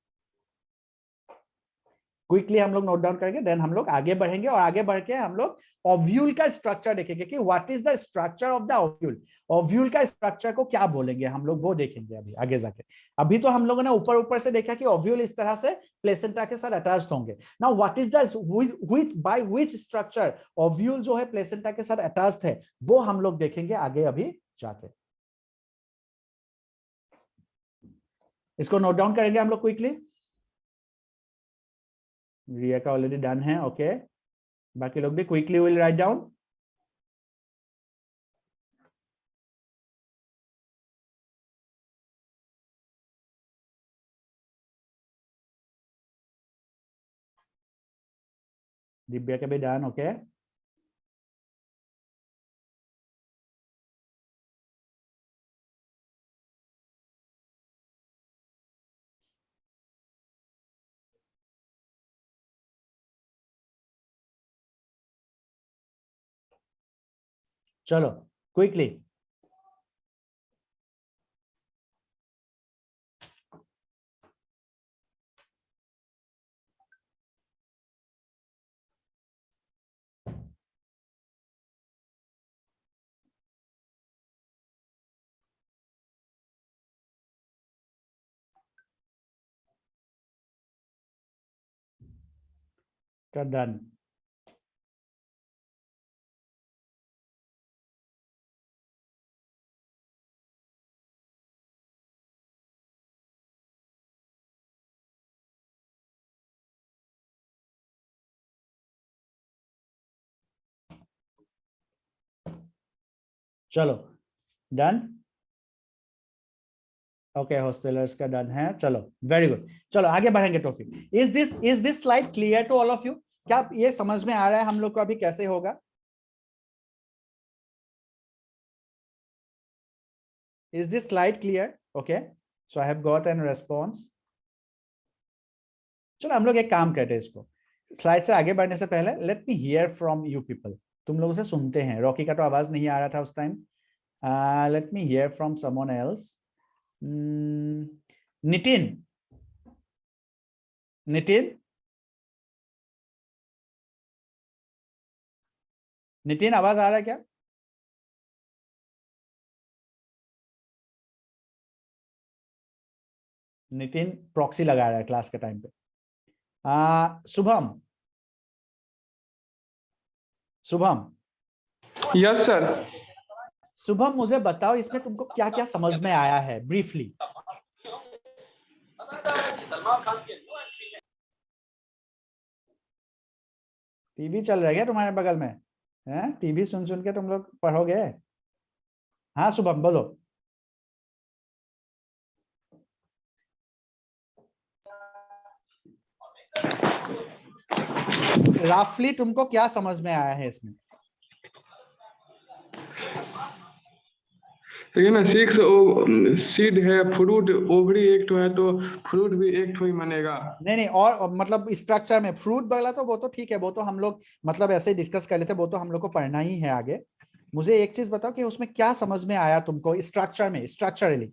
क्विकली हम लोग नोट डाउन करेंगे, देन हम लोग आगे बढ़ेंगे, और आगे बढ़ के हम लोग ओव्यूल का स्ट्रक्चर देखेंगे कि what is the structure of the ovule. Ovule का स्ट्रक्चर को क्या बोलेंगे हम लोग, वो देखेंगे अभी आगे जाके। अभी तो हम लोगों ने ऊपर ऊपर से देखा कि ओव्यूल इस तरह से प्लेसेंटा के साथ अटैच्ड होंगे। Now what is the which by which structure ovule जो है प्लेसेंटा के साथ अटैच्ड है, वो हम लोग देखेंगे आगे अभी जाके। इसको नोट डाउन करेंगे हम लोग क्विकली। रिया का ऑलरेडी डन है, ओके। बाकी लोग भी quickly will write down. Divya के भी डन, ओके। चलो क्विकली। डन। चलो डन। ओके हॉस्टलर्स का डन है, चलो वेरी गुड। चलो आगे बढ़ेंगे topic. Is this slide clear to all of you? क्या ये समझ में आ रहा है हम लोग को अभी कैसे होगा? Is this slide clear? Okay so I have got an response. चलो हम लोग एक काम करते हैं, इसको स्लाइड से आगे बढ़ने से पहले let me here from you people. तुम लोगों से सुनते हैं, रॉकी का तो आवाज नहीं आ रहा था उस time. Let me here from someone else. Nitin, Nitin, Nitin आवाज आ रहा है क्या? नितिन प्रॉक्सी लगा रहा है क्लास के टाइम पे। Shubham, Shubham, yes sir. शुभम मुझे बताओ इसमें तुमको क्या क्या समझ में आया है ब्रीफली? टीवी चल रहा है क्या तुम्हारे बगल में? हैं टीवी सुन सुन के तुम लोग पढ़ोगे? हाँ शुभम बोलो। राफली तुमको क्या समझ में आया है इसमें? तो ये ना 6 सीड है, फ्रूट ओवरी एक तो है, तो फ्रूट भी एक तो ही मानेगा। नहीं और मतलब स्ट्रक्चर में फ्रूट वाला तो वो तो ठीक है, वो तो हम लोग मतलब ऐसे डिस्कस कर लेते, वो तो हम लोग को पढ़ना ही है आगे। मुझे एक चीज बताओ कि उसमें क्या समझ में आया तुमको स्ट्रक्चर में, स्ट्रक्चरली?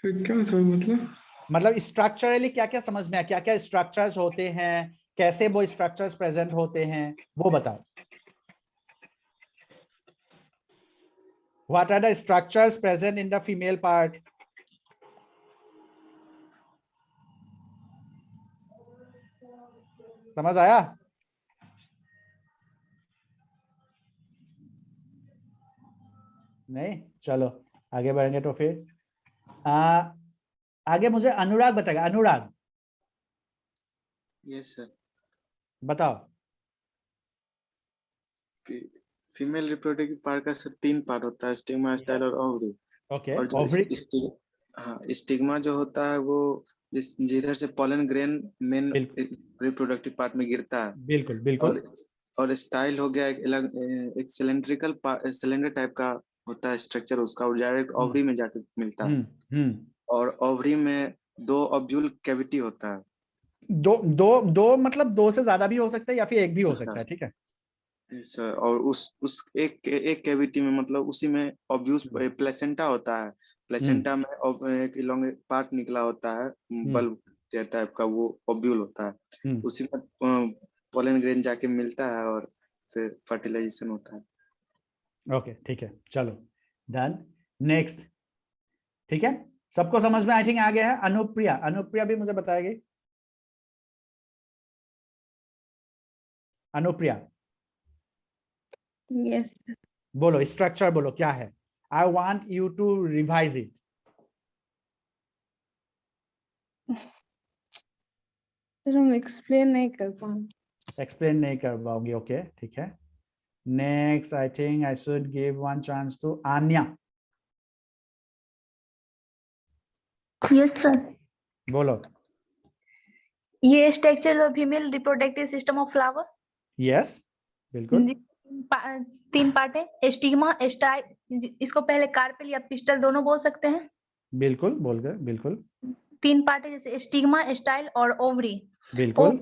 फिर क्या सर मतलब स्ट्रक्चरली क्या क्या समझ में आया, क्या क्या स्ट्रक्चर्स होते हैं, कैसे वो स्ट्रक्चर्स प्रेजेंट होते हैं, वो बताओ। What are the structures present in the female part? समझ आया? नहीं, चलो आगे बढ़ेंगे तो फिर आगे मुझे अनुराग बताएगा। अनुराग यस सर। बताओ। फीमेल रिप्रोडक्टिव पार्ट का सर 3 पार्ट होता है, स्टिग्मा, स्टाइल और ओवरी। ओके और जो ओवरी। स्टिग्मा जो होता है वो जिधर से pollen grain main reproductive part में गिरता है। बिल्कुल बिल्कुल। और स्टाइल हो गया एक सिलेंड्रिकल सिलेंडर टाइप का होता है स्ट्रक्चर उसका, और डायरेक्ट ओवरी में जाके मिलता है। और ओवरी में 2 ओव्यूल कैविटी होता है। दो मतलब 2 से ज्यादा भी हो सकता है या फिर एक भी हो सकता है, ठीक है सर। और उस एक कैविटी में मतलब उसी में ओव्यूल्स प्लेसेंटा होता है। प्लेसेंटा में एक लॉन्ग पार्ट निकला होता है बल्ब टाइप का, वो ओव्यूल होता है। उसी में पोलन ग्रेन जाके मिलता है और फिर फर्टिलाइजेशन होता है। ओके ठीक है, चलो डन। नेक्स्ट, ठीक है सबको समझ में आई थिंक आ गया है। अनुप्रिया, अनुप्रिया भी मुझे बताएगी। अनुप्रिया यस बोलो, स्ट्रक्चर बोलो क्या है। I want you to revise it. Sir हम एक्सप्लेन नहीं कर पाएंगे। एक्सप्लेन नहीं कर पाओगे, ओके ठीक है। Next I think I should give one chance to Anya. Yes sir. बोलो। ये structure of female reproductive system of flower. Yes बिल्कुल। 3 पार्ट है, स्टिग्मा, स्टाइल, इसको पहले कार्पेल या पिस्टल दोनों बोल सकते हैं। बिल्कुल बोल गए, बिल्कुल 3 पार्ट है, जैसे स्टिग्मा, स्टाइल और ओवरी। बिल्कुल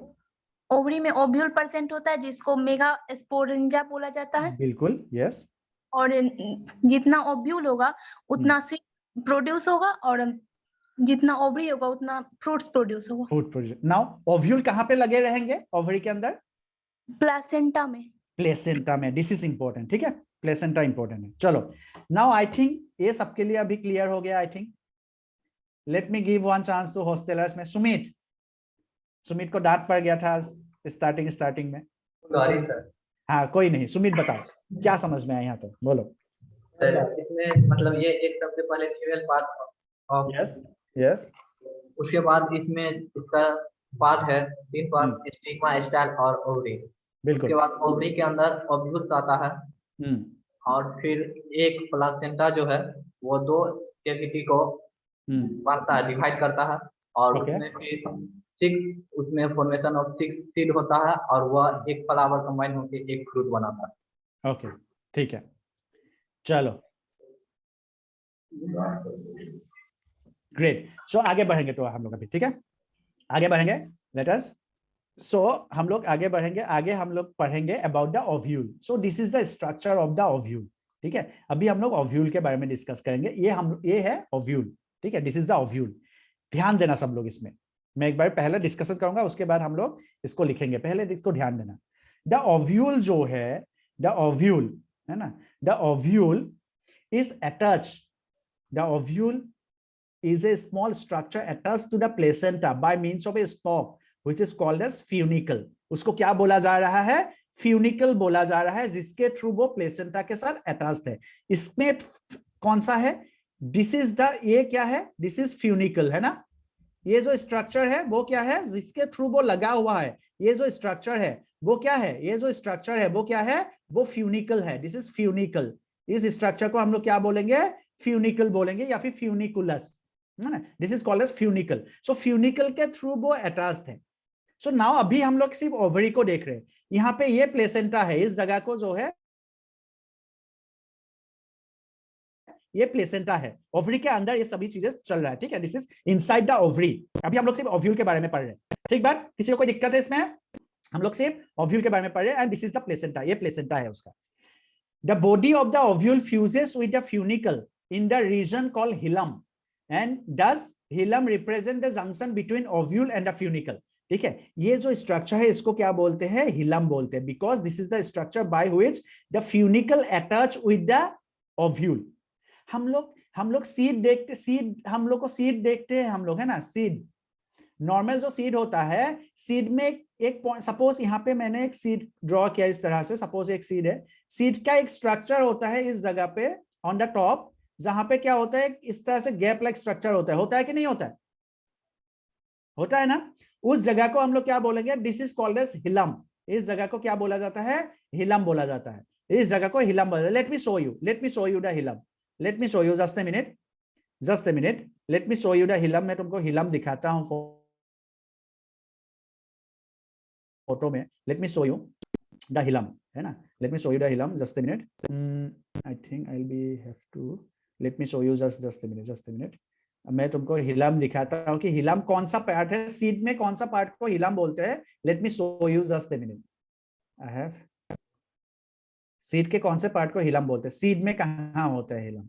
ओवरी में ओव्यूल परसेंट होता है जिसको मेगा स्पोरेंजा बोला जाता है। बिल्कुल यस। और जितना ओव्यूल होगा उतना सीड प्रोड्यूस होगा, और जितना ओवरी होगा उतना फ्रूट्स प्रोड्यूस होगा। Fruit produce. नाउ ओव्यूल कहाँ पे लगे रहेंगे ओवरी के अंदर? प्लासेंटा में। प्लेसेंटा में, दिस इज इंपॉर्टेंट, ठीक है प्लेसेंटा इंपॉर्टेंट है। चलो नाउ आई थिंक ये सबके लिए अभी क्लियर हो गया। I think let me give one chance to hostellers में। सुमित, सुमित को डांट पड़ गया था स्टार्टिंग में। Sorry sir. हाँ कोई नहीं, सुमित बताओ क्या समझ में आया यहाँ तक, बोलो। सर इसमें मतलब ये एक सबसे पहले फीमेल पार्ट और यस यस। उसके बाद इसमें इसका पार्ट है 3 पार्ट, स्टिग्मा, स्टाइल और ओवरी। बिल्कुल। उसके बाद ओवरी के अंदर ओव्यूल्स आता है, और फिर एक प्लासेंटा जो है वो 2 कैविटी को बांटता है, डिवाइड करता है, और ओके उसमें फिर 6 उसमें फॉर्मेशन ऑफ 6 सीड होता है, और वह एक फ्लावर कंबाइन होकर एक फ्रूट बनाता है। ओके ठीक है, चलो ग्रेट। सो आगे बढ़ेंगे तो हम लोग अभी, ठीक है आगे बढ़ेंगे, लेट अस। सो हम लोग आगे बढ़ेंगे, आगे हम लोग पढ़ेंगे about the ovule. So this is the structure of the ovule, ठीक है। अभी हम लोग ओव्यूल के बारे में डिस्कस करेंगे। ये है ओव्यूल, ठीक है, दिस इज द ओव्यूल। ध्यान देना सब लोग इसमें, मैं एक बार पहले डिस्कशन करूंगा, उसके बाद हम लोग इसको लिखेंगे, पहले इसको ध्यान देना। द ओव्यूल जो है, द ओव्यूल है ना, the ovule is attach, the ovule is a small structure attached to the placenta by means of a stalk which is called as funicle। उसको क्या बोला जा रहा है, फ्यूनिकल बोला जा रहा है, जिसके थ्रू वो प्लेसेंटा के साथ अटैच्ड है। इसमें कौन सा है, दिस इज द, ये क्या है, दिस इज फ्यूनिकल है ना। ये जो स्ट्रक्चर है वो क्या है, जिसके थ्रू वो लगा हुआ है, ये जो स्ट्रक्चर है वो क्या है, ये जो स्ट्रक्चर है वो क्या है, वो फ्यूनिकल है। This is funicle. इस स्ट्रक्चर को हम लोग क्या बोलेंगे, फ्यूनिकल बोलेंगे या फिर funiculus, this is called as funicle. So funicle के थ्रू वो अटैच्ड है। सो नाउ अभी हम लोग सिर्फ ओवरी को देख रहे हैं, यहाँ पे ये प्लेसेंटा है, इस जगह को जो है ये प्लेसेंटा है, ओवरी के अंदर ये सभी चीजें चल रहा है, ठीक है। This is inside the ovary. अभी हम लोग सिर्फ ओव्यूल के बारे में पढ़ रहे हैं, ठीक बात, किसी को कोई दिक्कत है इसमें, हम लोग सिर्फ ओव्यूल के बारे में पढ़ रहे हैं। And this is the placenta, ये प्लेसेंटा है उसका। The body of the ovule fuses with the funicle in the region called hilum, and does hilum represent the junction between ovule and the funicle। ठीक है, ये जो structure है इसको क्या बोलते हैं, हिलम बोलते हैं, because this is the structure by which the funicle attach with the ovule. हम लोग सीड देखते, सीड हम लोग को सीड देखते हैं हम लोग, है ना, सीड नॉर्मल जो सीड होता है, सीड में एक पॉइंट, सपोज यहाँ पे मैंने एक सीड ड्रॉ किया इस तरह से, सपोज एक सीड है, सीड का एक स्ट्रक्चर होता है इस जगह पे ऑन द टॉप, जहां पे क्या होता है, इस तरह से गैप लाइक स्ट्रक्चर होता है कि नहीं होता है, होता है ना। उस जगह को हम लोग क्या बोलेंगे, this is called as hilum. इस जगह को क्या बोला जाता है, हिलम बोला जाता है, इस जगह को हिलम बोला। Let me show you the hilum, let me show you, just a minute, let me show you the hilum. मैं तुमको हिलम दिखाता हूं फोटो में, let me show you the hilum, है ना, let me show you the hilum, just a minute. I think I will be have to, let me show you, just a minute. मैं तुमको hilum दिखाता हूं कि helium कौन सा part है, सीड में कौन सा पार्ट को हिलम बोलते हैं। Late me show you, just a minute. I have, seed के कौन से पार्ट को हिलम बोलते हैं, सीड में कहाँ होता है हिलम,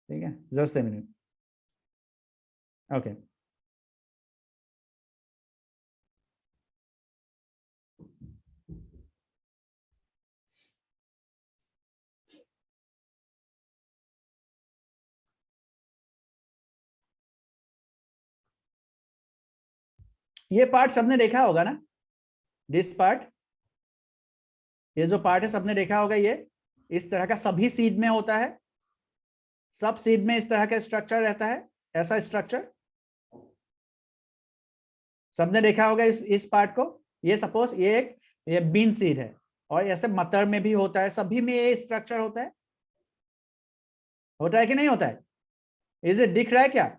ठीक है, जस्ट ए मिनट। ओके, ये पार्ट सबने देखा होगा ना, दिस पार्ट, ये जो पार्ट है सबने देखा होगा, ये इस तरह का सभी सीड में होता है, सब सीड में इस तरह का स्ट्रक्चर रहता है, ऐसा स्ट्रक्चर सबने देखा होगा। इस पार्ट को, ये सपोज ये बीन सीड है, और ऐसे मटर में भी होता है, सभी में ये स्ट्रक्चर होता है कि नहीं होता है, इसे दिख रहा है क्या,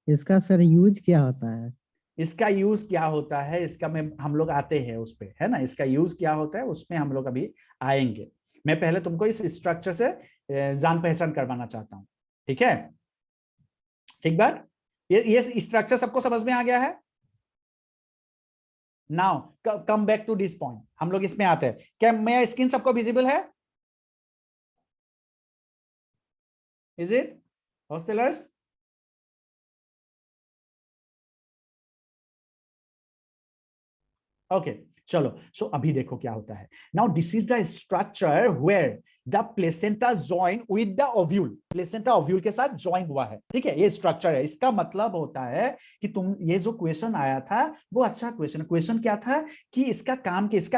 इसका सर यूज क्या होता है, इसका यूज क्या होता है, इसका में हम लोग आते हैं उस पे, है ना, इसका यूज क्या होता है उसमें हम लोग अभी आएंगे। मैं पहले तुमको इस स्ट्रक्चर से जान पहचान करवाना चाहता हूं, ठीक है, ठीक बात। ये स्ट्रक्चर सबको समझ में आ गया है। Now come back to this point, हम लोग इसमें आते हैं। क्या मेरा स्क्रीन सबको विजिबल है, इज इट हॉस्टलर्स? ओके चलो, सो अभी देखो क्या होता है। Now this is the structure where the placenta join with the ovule. Placenta ovule के साथ ज्वाइन हुआ है, ठीक है, ये स्ट्रक्चर है। इसका मतलब होता है कि तुम, ये जो क्वेश्चन आया था वो अच्छा क्वेश्चन क्या था कि इसका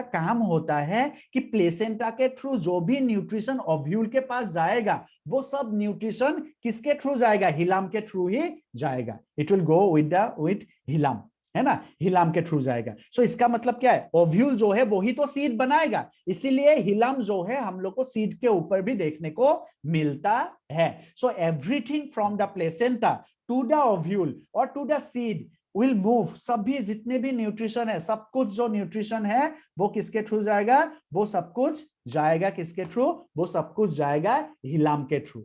काम होता है कि प्लेसेंटा के थ्रू जो भी न्यूट्रिशन ओव्यूल के पास जाएगा वो सब न्यूट्रिशन किसके थ्रू जाएगा, हिलाम के थ्रू ही जाएगा। इट विल गो विद हिलाम, है ना, हिलाम के थ्रू जाएगा। सो इसका मतलब क्या है, ओव्यूल जो है वो ही तो सीड बनाएगा, इसीलिए हिलाम जो है हम लोग को सीड के ऊपर भी देखने को मिलता है। So everything from the placenta to the ovule और to the seed will move, सभी जितने भी न्यूट्रिशन है, सब कुछ जो न्यूट्रिशन है वो किसके थ्रू जाएगा, वो सब कुछ जाएगा किसके थ्रू, वो सब कुछ जाएगा हिलाम के थ्रू,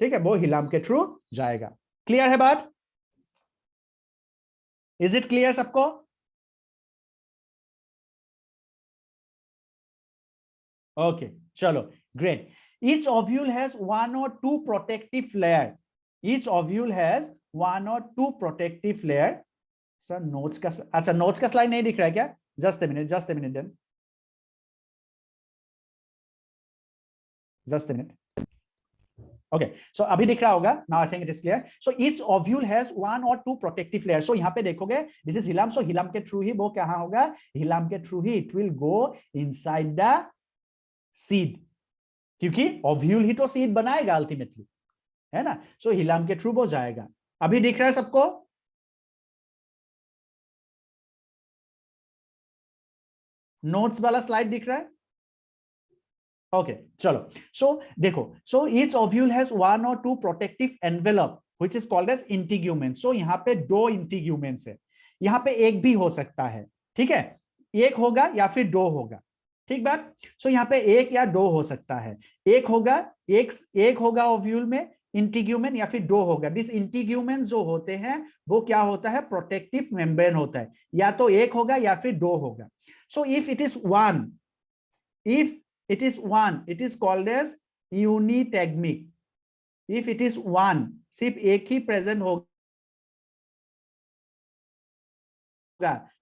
ठीक है, वो हिलाम के थ्रू जाएगा। क्लियर है बात? इज इट क्लियर सबको? ओके चलो great. Each ovule has 1 or 2 protective layer. Each ovule has 1 or 2 protective layer. Sir notes का, अच्छा नोट्स का स्लाइड नहीं दिख रहा है क्या? Just a minute then, just a minute. Okay, so अभी दिख रहा होगा, now I think it is clear. So each ovule has 1 or 2 protective layers. So यहाँ पे देखोगे this is hilum, so hilum के थ्रू ही वो क्या होगा, hilum के through he it will go inside the seed, क्योंकि ovule ही तो seed बनाएगा ultimately, है ना। So hilum के थ्रू वो जाएगा। अभी दिख रहा है सबको? नोट्स वाला स्लाइड दिख रहा है? ओके चलो, सो देखो, so each ovule has 1 or 2 protective envelope which is called as integument. So यहाँ पे 2 इंटीग्यूमेंट्स है, यहाँ पे एक भी हो सकता है, ठीक है, एक होगा या फिर 2 होगा, ठीक बात। सो यहाँ पे 1 या 2 हो सकता है, एक होगा ओव्यूल में इंटीग्यूमेन या फिर 2 होगा। दिस इंटीग्यूमेन जो होते हैं वो क्या होता है, प्रोटेक्टिव मेम्ब्रेन होता है, या तो 1 होगा या फिर 2 होगा। So if it is 1, it is called as unitegmic. If it is 1, सिर्फ एक ही प्रेजेंट होगा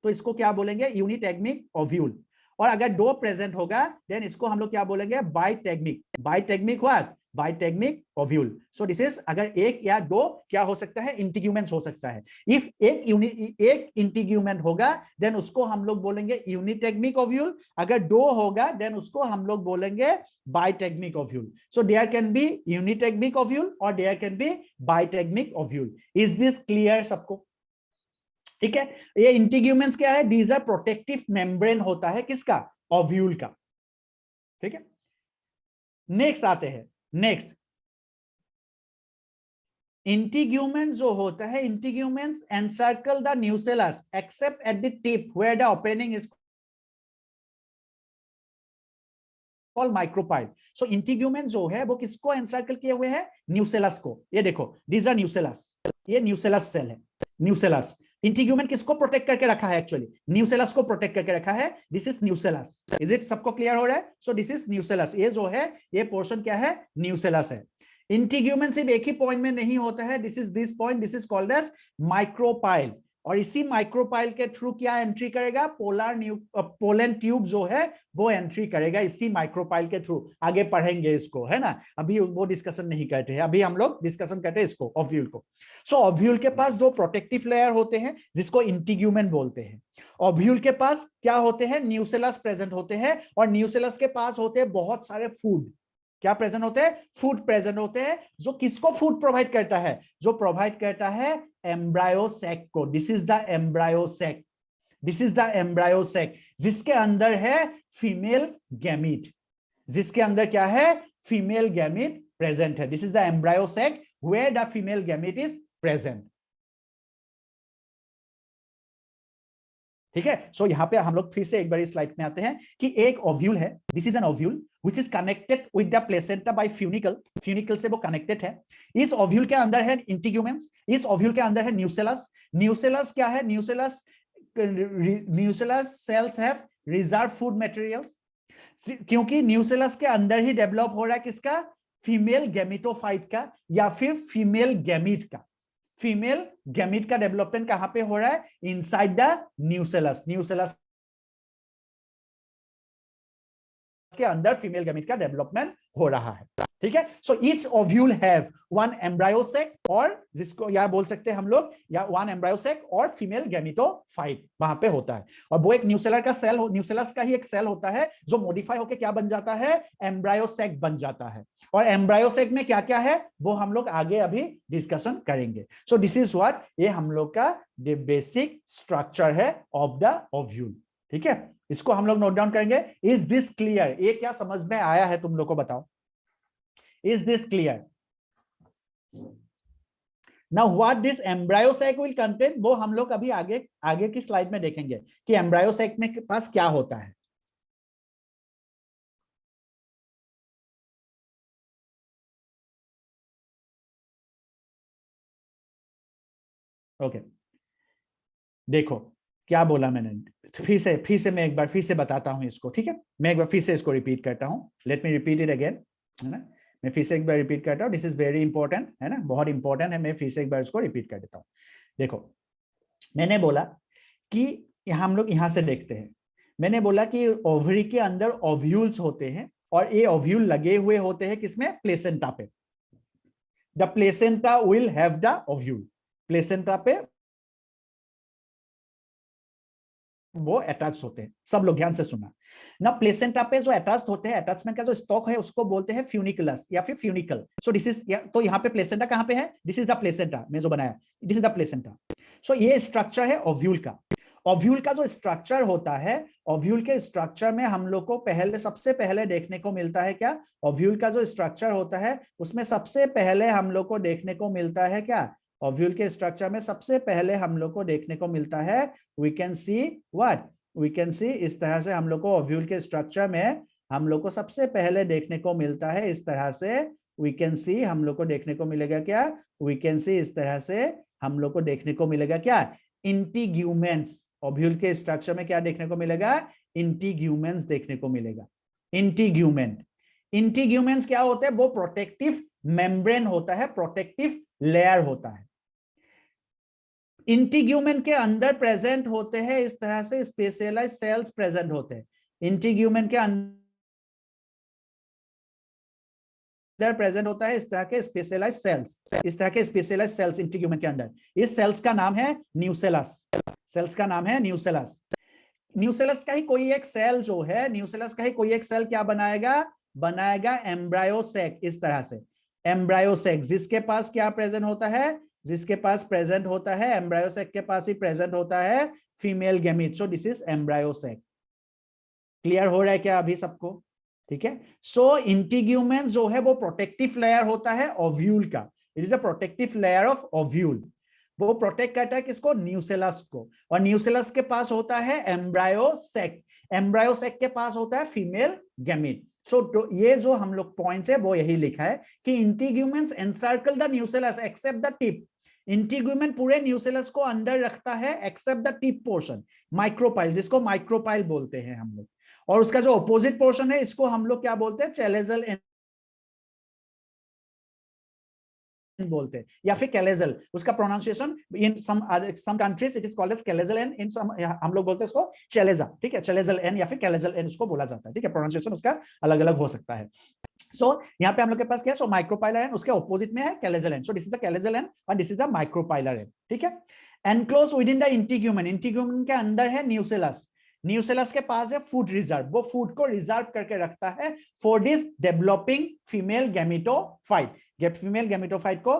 तो इसको क्या बोलेंगे, यूनिटेग्मिक ओव्यूल। और अगर 2 प्रेजेंट होगा देन इसको हम लोग क्या बोलेंगे, बाइटेग्मिक हुआ, बाइटेग्मिक ओव्यूल। सो दिस इज, अगर 1 या 2 क्या हो सकता है, इंटीग्यूमेंट हो सकता है। इफ एक इंटीग्यूमेंट होगा देन उसको हम लोग बोलेंगे यूनिटेग्मिक ओव्यूल, अगर 2 होगा देन उसको हम लोग बोलेंगे bitegmic ovule. So there can be unitegmic ovule और there can be bitegmic ovule. Is this clear सबको? ठीक है, ये इंटीग्यूमेंट्स क्या है, दीज आर प्रोटेक्टिव मेम्ब्रेन होता है किसका, ओव्यूल का, ठीक है। नेक्स्ट आते हैं, नेक्स्ट इंटीग्यूमेंट्स जो होता है, integuments encircle the nucellus except at the tip where the opening is called micropyle. So integument जो है वो किसको एनसर्कल किए हुए हैं, न्यूसेलस को। ये देखो दिस आर न्यूसेलस, ये न्यूसेलस सेल है, न्यूसेलस। इंटीग्यूमेंट किसको प्रोटेक्ट करके रखा है, एक्चुअली न्यूसेलस को प्रोटेक्ट करके रखा है। This is nucellus, is it सबको क्लियर हो रहा है? सो दिस इज न्यूसेलस, ये जो है ये पोर्शन क्या है, न्यूसेलस है। इंटीग्यूमेंट सिर्फ एक ही पॉइंट में नहीं होता है, this is this point, this is called as micropyle. और इसी माइक्रोपाइल के थ्रू क्या एंट्री करेगा, पोलन ट्यूब जो है वो एंट्री करेगा इसी माइक्रोपाइल के थ्रू। आगे पढ़ेंगे इसको, है ना, अभी वो डिस्कशन नहीं करते हैं, अभी हम लोग डिस्कशन करते हैं इसको, ओव्यूल को। सो ओव्यूल के पास 2 प्रोटेक्टिव लेयर होते हैं जिसको इंटीग्यूमेंट बोलते हैं। ओव्यूल के पास क्या होते हैं, न्यूसेलस प्रेजेंट होते हैं, और न्यूसेलस के पास होते हैं बहुत सारे फूड। क्या प्रेजेंट होते हैं, फूड प्रेजेंट होते हैं। जो किसको फूड प्रोवाइड करता है, जो प्रोवाइड करता है एम्ब्रायो सैक को। This is the embryo sac, this is the embryo sac, जिसके अंदर है फीमेल गैमीट, जिसके अंदर क्या है, फीमेल गैमीट प्रेजेंट है। This is the embryo sac where the female gamete is present, ठीक है। सो यहाँ पे हम लोग फिर से एक बार स्लाइड में आते हैं कि एक ओव्यूल है, this is an ovule which is connected with the placenta by funicle, funicle से वो connected है। इस ओव्यूल के अंदर है इंटीग्यूमेंट्स, इस ओव्यूल के अंदर है न्यूसेलस। न्यूसेलस क्या है, nucellus cells have reserve food materials, क्योंकि न्यूसेलस के अंदर ही डेवलप हो रहा है किसका, फीमेल गैमिटोफाइट का या फिर फीमेल गैमीट का। फीमेल गैमीट का डेवलपमेंट कहां पे हो रहा है, इनसाइड द न्यूसेलस, न्यूसेलस के अंदर फीमेल गैमेट का डेवलपमेंट हो रहा है, ठीक है। So each ovule have one embryo sac, और जिसको या बोल सकते हैं हम लोग, या वन एम्ब्रायो सैक और फीमेल गैमेटोफाइट वहां पे होता है। और वो एक न्यूसेलर का सेल, न्यूसेलस का ही एक सेल होता है जो मॉडिफाई होकर क्या बन जाता है, एम्ब्रायो सैक बन जाता है। और एम्ब्रायो सैक में क्या क्या है वो हम लोग आगे अभी डिस्कशन करेंगे। सो दिस इज व्हाट, ये हम लोग का बेसिक स्ट्रक्चर है ऑफ द ओव्यूल, ठीक है। इसको हम लोग नोट डाउन करेंगे। Is this clear? ये क्या समझ में आया है तुम लोग को, बताओ। Is this clear? Now what this embryo sac will contain, वो हम लोग अभी आगे की स्लाइड में देखेंगे कि एम्ब्रायो सैक में के पास क्या होता है। ओके, देखो क्या बोला मैंने, फिर से मैं एक बार फिर से बताता हूं इसको, ठीक है। मैं एक बार फिर से इसको रिपीट करता हूं, late me repeat it again, है ना। मैं फिर से एक बार रिपीट करता हूं, दिस इज वेरी इंपॉर्टेंट, है ना, बहुत इंपॉर्टेंट है। मैं फिर से एक बार इसको रिपीट कर देता हूं। देखो, मैंने बोला कि हम लोग यहां से देखते हैं, मैंने बोला कि ओवरी के अंदर ओव्यूल्स होते हैं, और ये ओव्यूल लगे हुए होते हैं किसमें, प्लेसेंटा पे। The placenta will have the ovule, placenta पे वो अटैच होते हैं। सब लोग ध्यान से सुना ना, प्लेसेंटा पे जो अटैच होते हैं, अटैचमेंट का जो स्टॉक है उसको बोलते हैं फ्यूनिकुलस या फिर फ्यूनिकल। सो दिस इज, तो यहाँ पे प्लेसेंटा कहाँ पे है, दिस इज द प्लेसेंटा, मैं जो बनाया, दिस इज द प्लेसेंटा। सो ये स्ट्रक्चर है ओव्यूल का। ओव्यूल का जो स्ट्रक्चर होता है, ओव्यूल के स्ट्रक्चर में हम लोग को सबसे पहले देखने को मिलता है क्या, ओव्यूल का जो स्ट्रक्चर होता है उसमें सबसे पहले हम लोग को देखने को मिलता है क्या, ओव्यूल के स्ट्रक्चर में सबसे पहले हम लोग को देखने को मिलता है, we can see what, we can see, इस तरह से हम लोग को ओव्यूल के स्ट्रक्चर में हम लोग को सबसे पहले देखने को मिलता है, इस तरह से वी कैन सी, हम लोग को देखने को मिलेगा क्या, वी कैन सी, इस तरह से हम लोग को देखने को मिलेगा क्या, इंटीग्यूमेंट्स। ओव्यूल के स्ट्रक्चर में क्या देखने को मिलेगा, इंटीग्यूमेंट्स देखने को मिलेगा। इंटीग्यूमेंट्स क्या होते हैं, वो प्रोटेक्टिव मेम्ब्रेन होता है, प्रोटेक्टिव लेयर होता है। इंटीग्यूमेन के अंदर प्रेजेंट होते हैं इस तरह से स्पेशलाइज्ड सेल्स प्रेजेंट होते हैं। इंटीग्यूमेन के अंदर प्रेजेंट होता है इस तरह के स्पेशलाइज्ड सेल्स, इस तरह के स्पेशलाइज्ड सेल्स इंटीग्यूमेन के अंदर। इस सेल्स का नाम है न्यूसेलस, सेल्स का नाम है न्यूसेलस। न्यूसेलस का ही कोई एक सेल जो है, न्यूसेलस का ही कोई एक सेल क्या बनाएगा एम्ब्रायो सैक, इस तरह से एम्ब्रायो सैक, जिसके पास क्या प्रेजेंट होता है, जिसके पास प्रेजेंट होता है, एम्ब्रायो सैक के पास ही प्रेजेंट होता है female gamete. So this is embryo sac. Clear हो रहा है क्या अभी सबको, ठीक है। सो इंटीग्यूमेन जो है वो प्रोटेक्टिव लेयर होता है ओव्यूल का, it is a protective layer of ovule. वो प्रोटेक्ट करता है किसको, न्यूसेलस को, और न्यूसेलस के पास होता है एम्ब्रायो सैक, एम्ब्रायो सैक के पास होता है फीमेल गैमीट। सो ये जो हम लोग पॉइंट्स है वो यही लिखा है कि integuments encircle the nucellus except the tip. Integument पूरे न्यूसेलस को अंदर रखता है except the tip portion, micropyle, जिसको माइक्रोपाइल बोलते हैं हम लोग। और उसका जो अपोजिट पोर्शन है इसको हम लोग क्या बोलते हैं, चैलेजल बोलते हैं या फिर कैलेजल। उसका pronunciation in some countries it is called as chalazal end, in some हम लोग बोलते हैं इसको चैलेजा, ठीक है, चैलेजल एन या फिर कैलेजल एन उसको बोला जाता है, ठीक है। प्रोनाउंसिएशन उसका अलग अलग हो सकता है। सो यहाँ पे हम लोग के पास क्या है, सो माइक्रोपाइलर एन, उसके ऑपोजिट में है chalazal end. So this is the chalazal end और this is the micropylar end, ठीक है। Enclose within the integument, integument के अंदर है न्यूसेलस, न्यूसेलस के पास है फूड रिजर्व, वो फूड को रिजर्व करके रखता है for this developing female gametophyte. Female gametophyte को,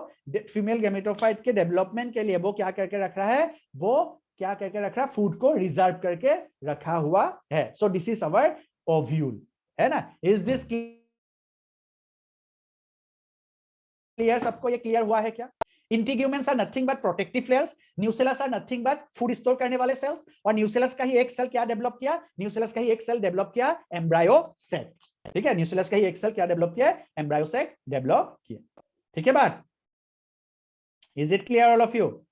फीमेल गैमेटोफाइट के डेवलपमेंट के लिए वो क्या करके रख रहा है, वो क्या करके रख रहा है, फूड को रिजर्व करके रखा हुआ है। So this is our ovule, है ना। इज दिस क्लियर, सबको ये क्लियर हुआ है क्या। Integuments are nothing but protective layers, nucellus are nothing but food store करने वाले सेल्स, और न्यूसेलस का ही एक सेल क्या डेवलप किया, न्यूसेलस का ही एक सेल डेवलप किया एम्ब्रायो सैक, ठीक है। न्यूसेलस का ही एक सेल क्या डेवलप किया, एम्ब्रायो सैक डेवलप किया, ठीक है बात। Is it clear all of you,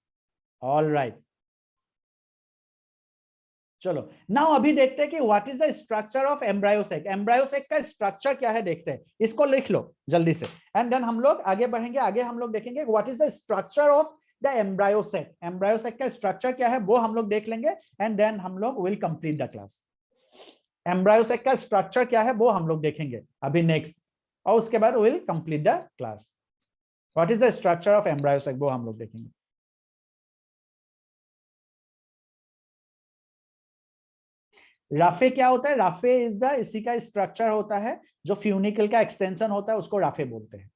all right. चलो नाउ अभी देखते हैं कि what is the structure of embryo sac. Embryo sac का स्ट्रक्चर क्या है देखते हैं, इसको लिख लो जल्दी से, एंड देन हम लोग आगे बढ़ेंगे। आगे हम लोग देखेंगे what is the structure of the embryo sac. Embryo sac का स्ट्रक्चर क्या है वो हम लोग देख लेंगे, एंड देन हम लोग will complete the class. Embryo sac का स्ट्रक्चर क्या है वो हम लोग देखेंगे अभी नेक्स्ट, और उसके बाद will complete the class. What is the structure of embryo sac वो हम लोग देखेंगे। राफे क्या होता है? राफे इज द, इसी का स्ट्रक्चर होता है, जो फ्यूनिकल का एक्सटेंशन होता है उसको राफे बोलते हैं।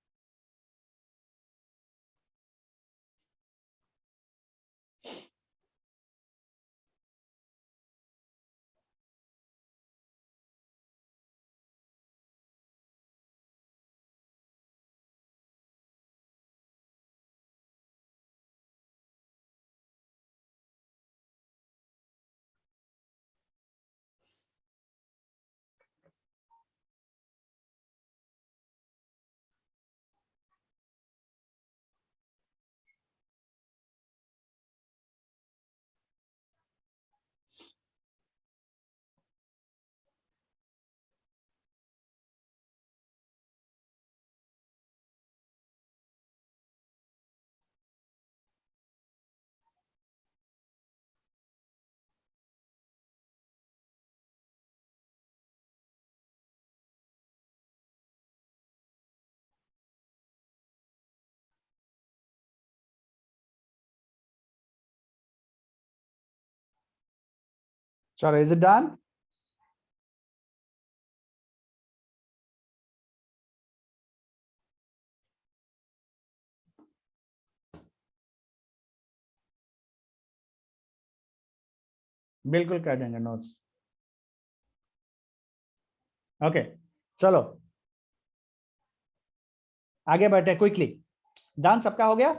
चलो, इज इट डन? बिल्कुल कर देंगे नोट्स। ओके, चलो आगे बढ़ते क्विकली। डन? सबका हो गया?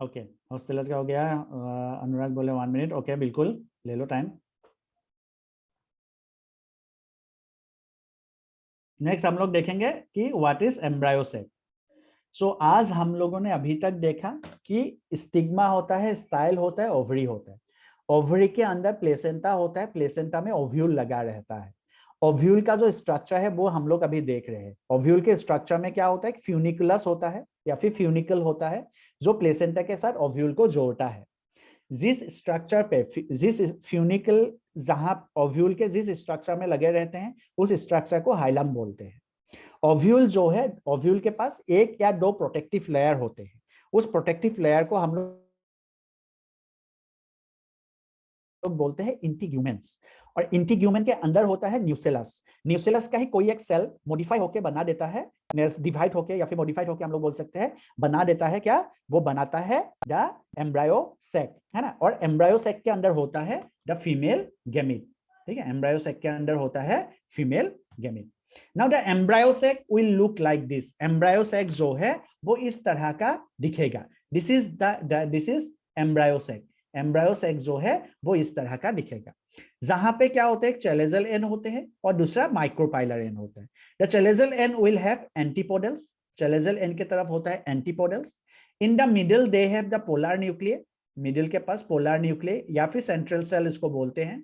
ओके, हॉस्टलर्स का हो गया। अनुराग बोले 1 मिनट। ओके, बिल्कुल ले लो टाइम। नेक्स्ट हम लोग देखेंगे कि व्हाट इज एम्ब्रायो सैक। सो आज हम लोगों ने अभी तक देखा कि स्टिग्मा होता है, स्टाइल होता है, ओवरी होता है। ओवरी के अंदर प्लेसेंटा होता है, प्लेसेंटा में ओव्यूल लगा रहता है। ओव्यूल का जो स्ट्रक्चर है वो हम लोग अभी देख रहे हैं। ओव्यूल के स्ट्रक्चर में क्या होता है? फ्यूनिकुलस होता है या फिर फ्यूनिकल होता है, जो प्लेसेंटा के साथ ओव्यूल को जोड़ता है। जिस स्ट्रक्चर पे, जिस फ्यूनिकल, जहां ओव्यूल के जिस स्ट्रक्चर में लगे रहते हैं उस स्ट्रक्चर को हाइलम बोलते हैं। ओव्यूल जो है, ओव्यूल के पास एक या दो प्रोटेक्टिव लेयर होते हैं। उस प्रोटेक्टिव लेयर को हम लोग बोलते हैं इंटीग्यूमेंट्स, और इंटीग्यूमेंट के अंदर होता है न्यूसेलस। न्यूसेलस का ही कोई एक सेल मॉडिफाई होके बना देता है, डिवाइड होके या फिर मॉडिफाइड होके हम लोग बोल सकते हैं, बना देता है क्या? वो बनाता है द एम्ब्रायो सैक, है ना। और एम्ब्रायो सैक के अंदर होता है द फीमेल गैमीट। ठीक है, एम्ब्रायो सैक के अंदर होता है female gamete. Now the embryo sac will look like this. Embryo sac जो है वो इस तरह का दिखेगा। This is embryo sac. Embryo sac जो है वो इस तरह का दिखेगा, जहां पे क्या होता है? एक चेलेजल एंड होते हैं और दूसरा माइक्रोपाइलर एंड होता है। The chalazal and will have antipodals. Chalazal and की तरफ होता है antipodals. In the middle they have the polar nuclear. Middle के पास पोलर न्यूक्लियर या फिर सेंट्रल सेल इसको बोलते हैं।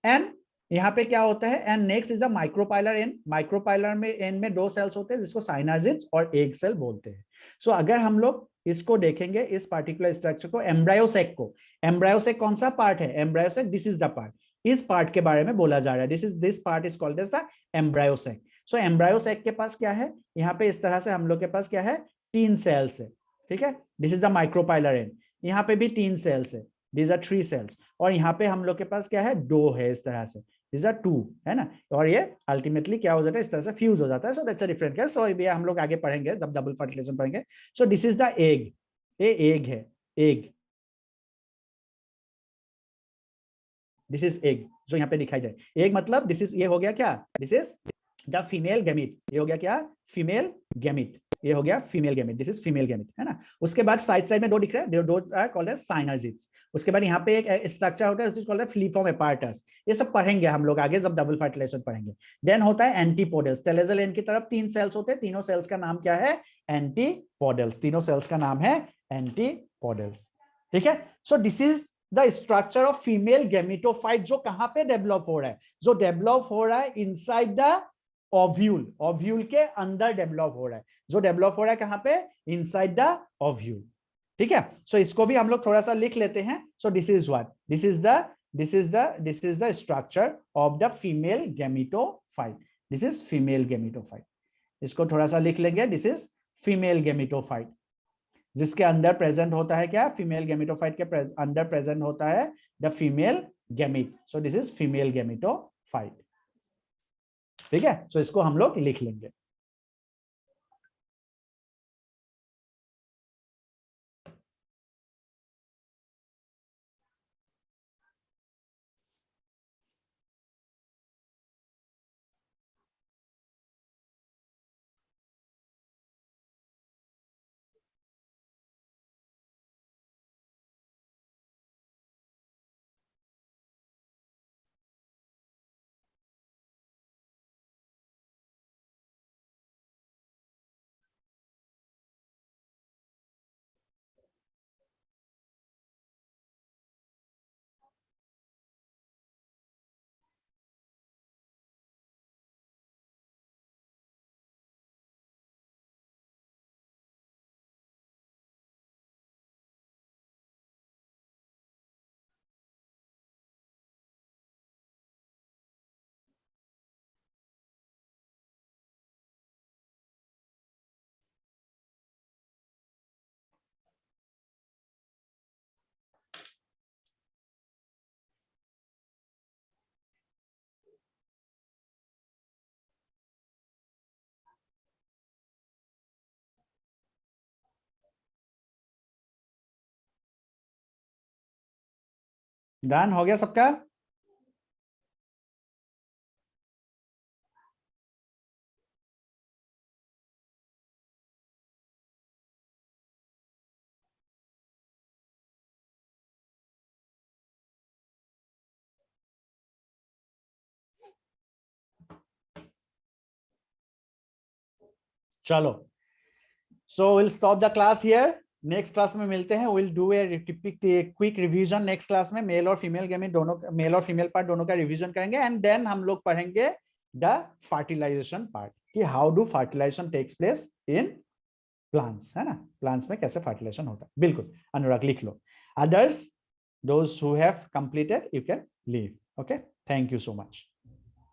एंड यहाँ पे क्या होता है? And next is the micropylar and. Micropylar में एंड में दो सेल्स होते हैं जिसको साइनाजिड्स और एग सेल बोलते हैं। सो अगर हम लोग इसको देखेंगे, इस पार्टिकुलर स्ट्रक्चर को, एम्ब्रायो सैक को, एम्ब्रायो सैक कौन सा पार्ट है? Embryo sac, this is the part. इस पार्ट के बारे में बोला जा रहा है। This part is called as the embryo sac. So embryo sac के पास क्या है? यहाँ पे इस तरह से हम लोग के पास क्या है? 3 सेल्स है। ठीक है, this is the micropylar and. यहाँ पे भी 3 सेल्स है, these are 3 सेल्स। और यहाँ पे हम लोग के पास क्या है? 2 है इस तरह से, these are 2, है ना। और ये अल्टीमेटली क्या हो जाता है? इस तरह से फ्यूज हो जाता है। So that's a different case. So ये हम लोग आगे पढ़ेंगे जब डबल फर्टिलाइजेशन पढ़ेंगे। So this is the egg. ये एग है, एग, दिस इज एग जो यहाँ पे दिखाई दे। एग मतलब दिस इज, ये हो गया क्या? This is the female gamete, ये हो गया क्या, फीमेल गैमिट, ये हो गया female gamete, this is female gamete, है ना। उसके बाद साइड में दो दिख रहे हैं, दो आर कॉल्ड एज साइनर्जिड्स। उसके बाद यहाँ पे एक स्ट्रक्चर होता है व्हिच इज कॉल्ड फ्लीफॉर्म एपार्टस, ये सब पढ़ेंगे हम लोग आगे जब डबल फर्टिलाइजेशन पढ़ेंगे। देन होता है एंटीपोडल्स, टेलोजल एंड की तरफ 3 सेल्स होते हैं, तीनों सेल्स का नाम क्या है, एंटीपोडल्स, तीनों सेल्स का नाम है एंटीपोडल्स, ठीक है। So this is the structure of female gametophyte, जो कहां पे डेवलप हो रहा है, जो डेवलप हो रहा है इनसाइड द ओव्यूल, ओव्यूल के अंदर डेवलप हो रहा है, जो डेवलप हो रहा है कहां पे, इनसाइड द ओव्यूल, ठीक है। सो इसको भी हम लोग थोड़ा सा लिख लेते हैं। सो this is what, this is the structure of the female gametophyte, this is female gametophyte, इसको थोड़ा सा लिख लेंगे, दिस इज फीमेल गैमेटोफाइट, जिसके अंदर प्रेजेंट होता है क्या, फीमेल गैमेटोफाइट के अंदर प्रेजेंट होता है the female gamete, so this is female gametophyte, ठीक है। सो इसको हम लोग लिख लेंगे। डन हो गया सबका। चलो, so will stop the class here, next class में मिलते हैं, will do a quick revision next class में, मेल और फीमेल गैमेट दोनों, मेल और फीमेल पार्ट दोनों का रिवीजन करेंगे, एंड देन हम लोग पढ़ेंगे द फर्टिलाइजेशन पार्ट, कि how do fertilization takes place in plants, है ना, प्लांट्स में कैसे फर्टिलाइजेशन होता है। बिल्कुल अनुराग लिख लो, others those who have completed you can leave, okay, thank you so much.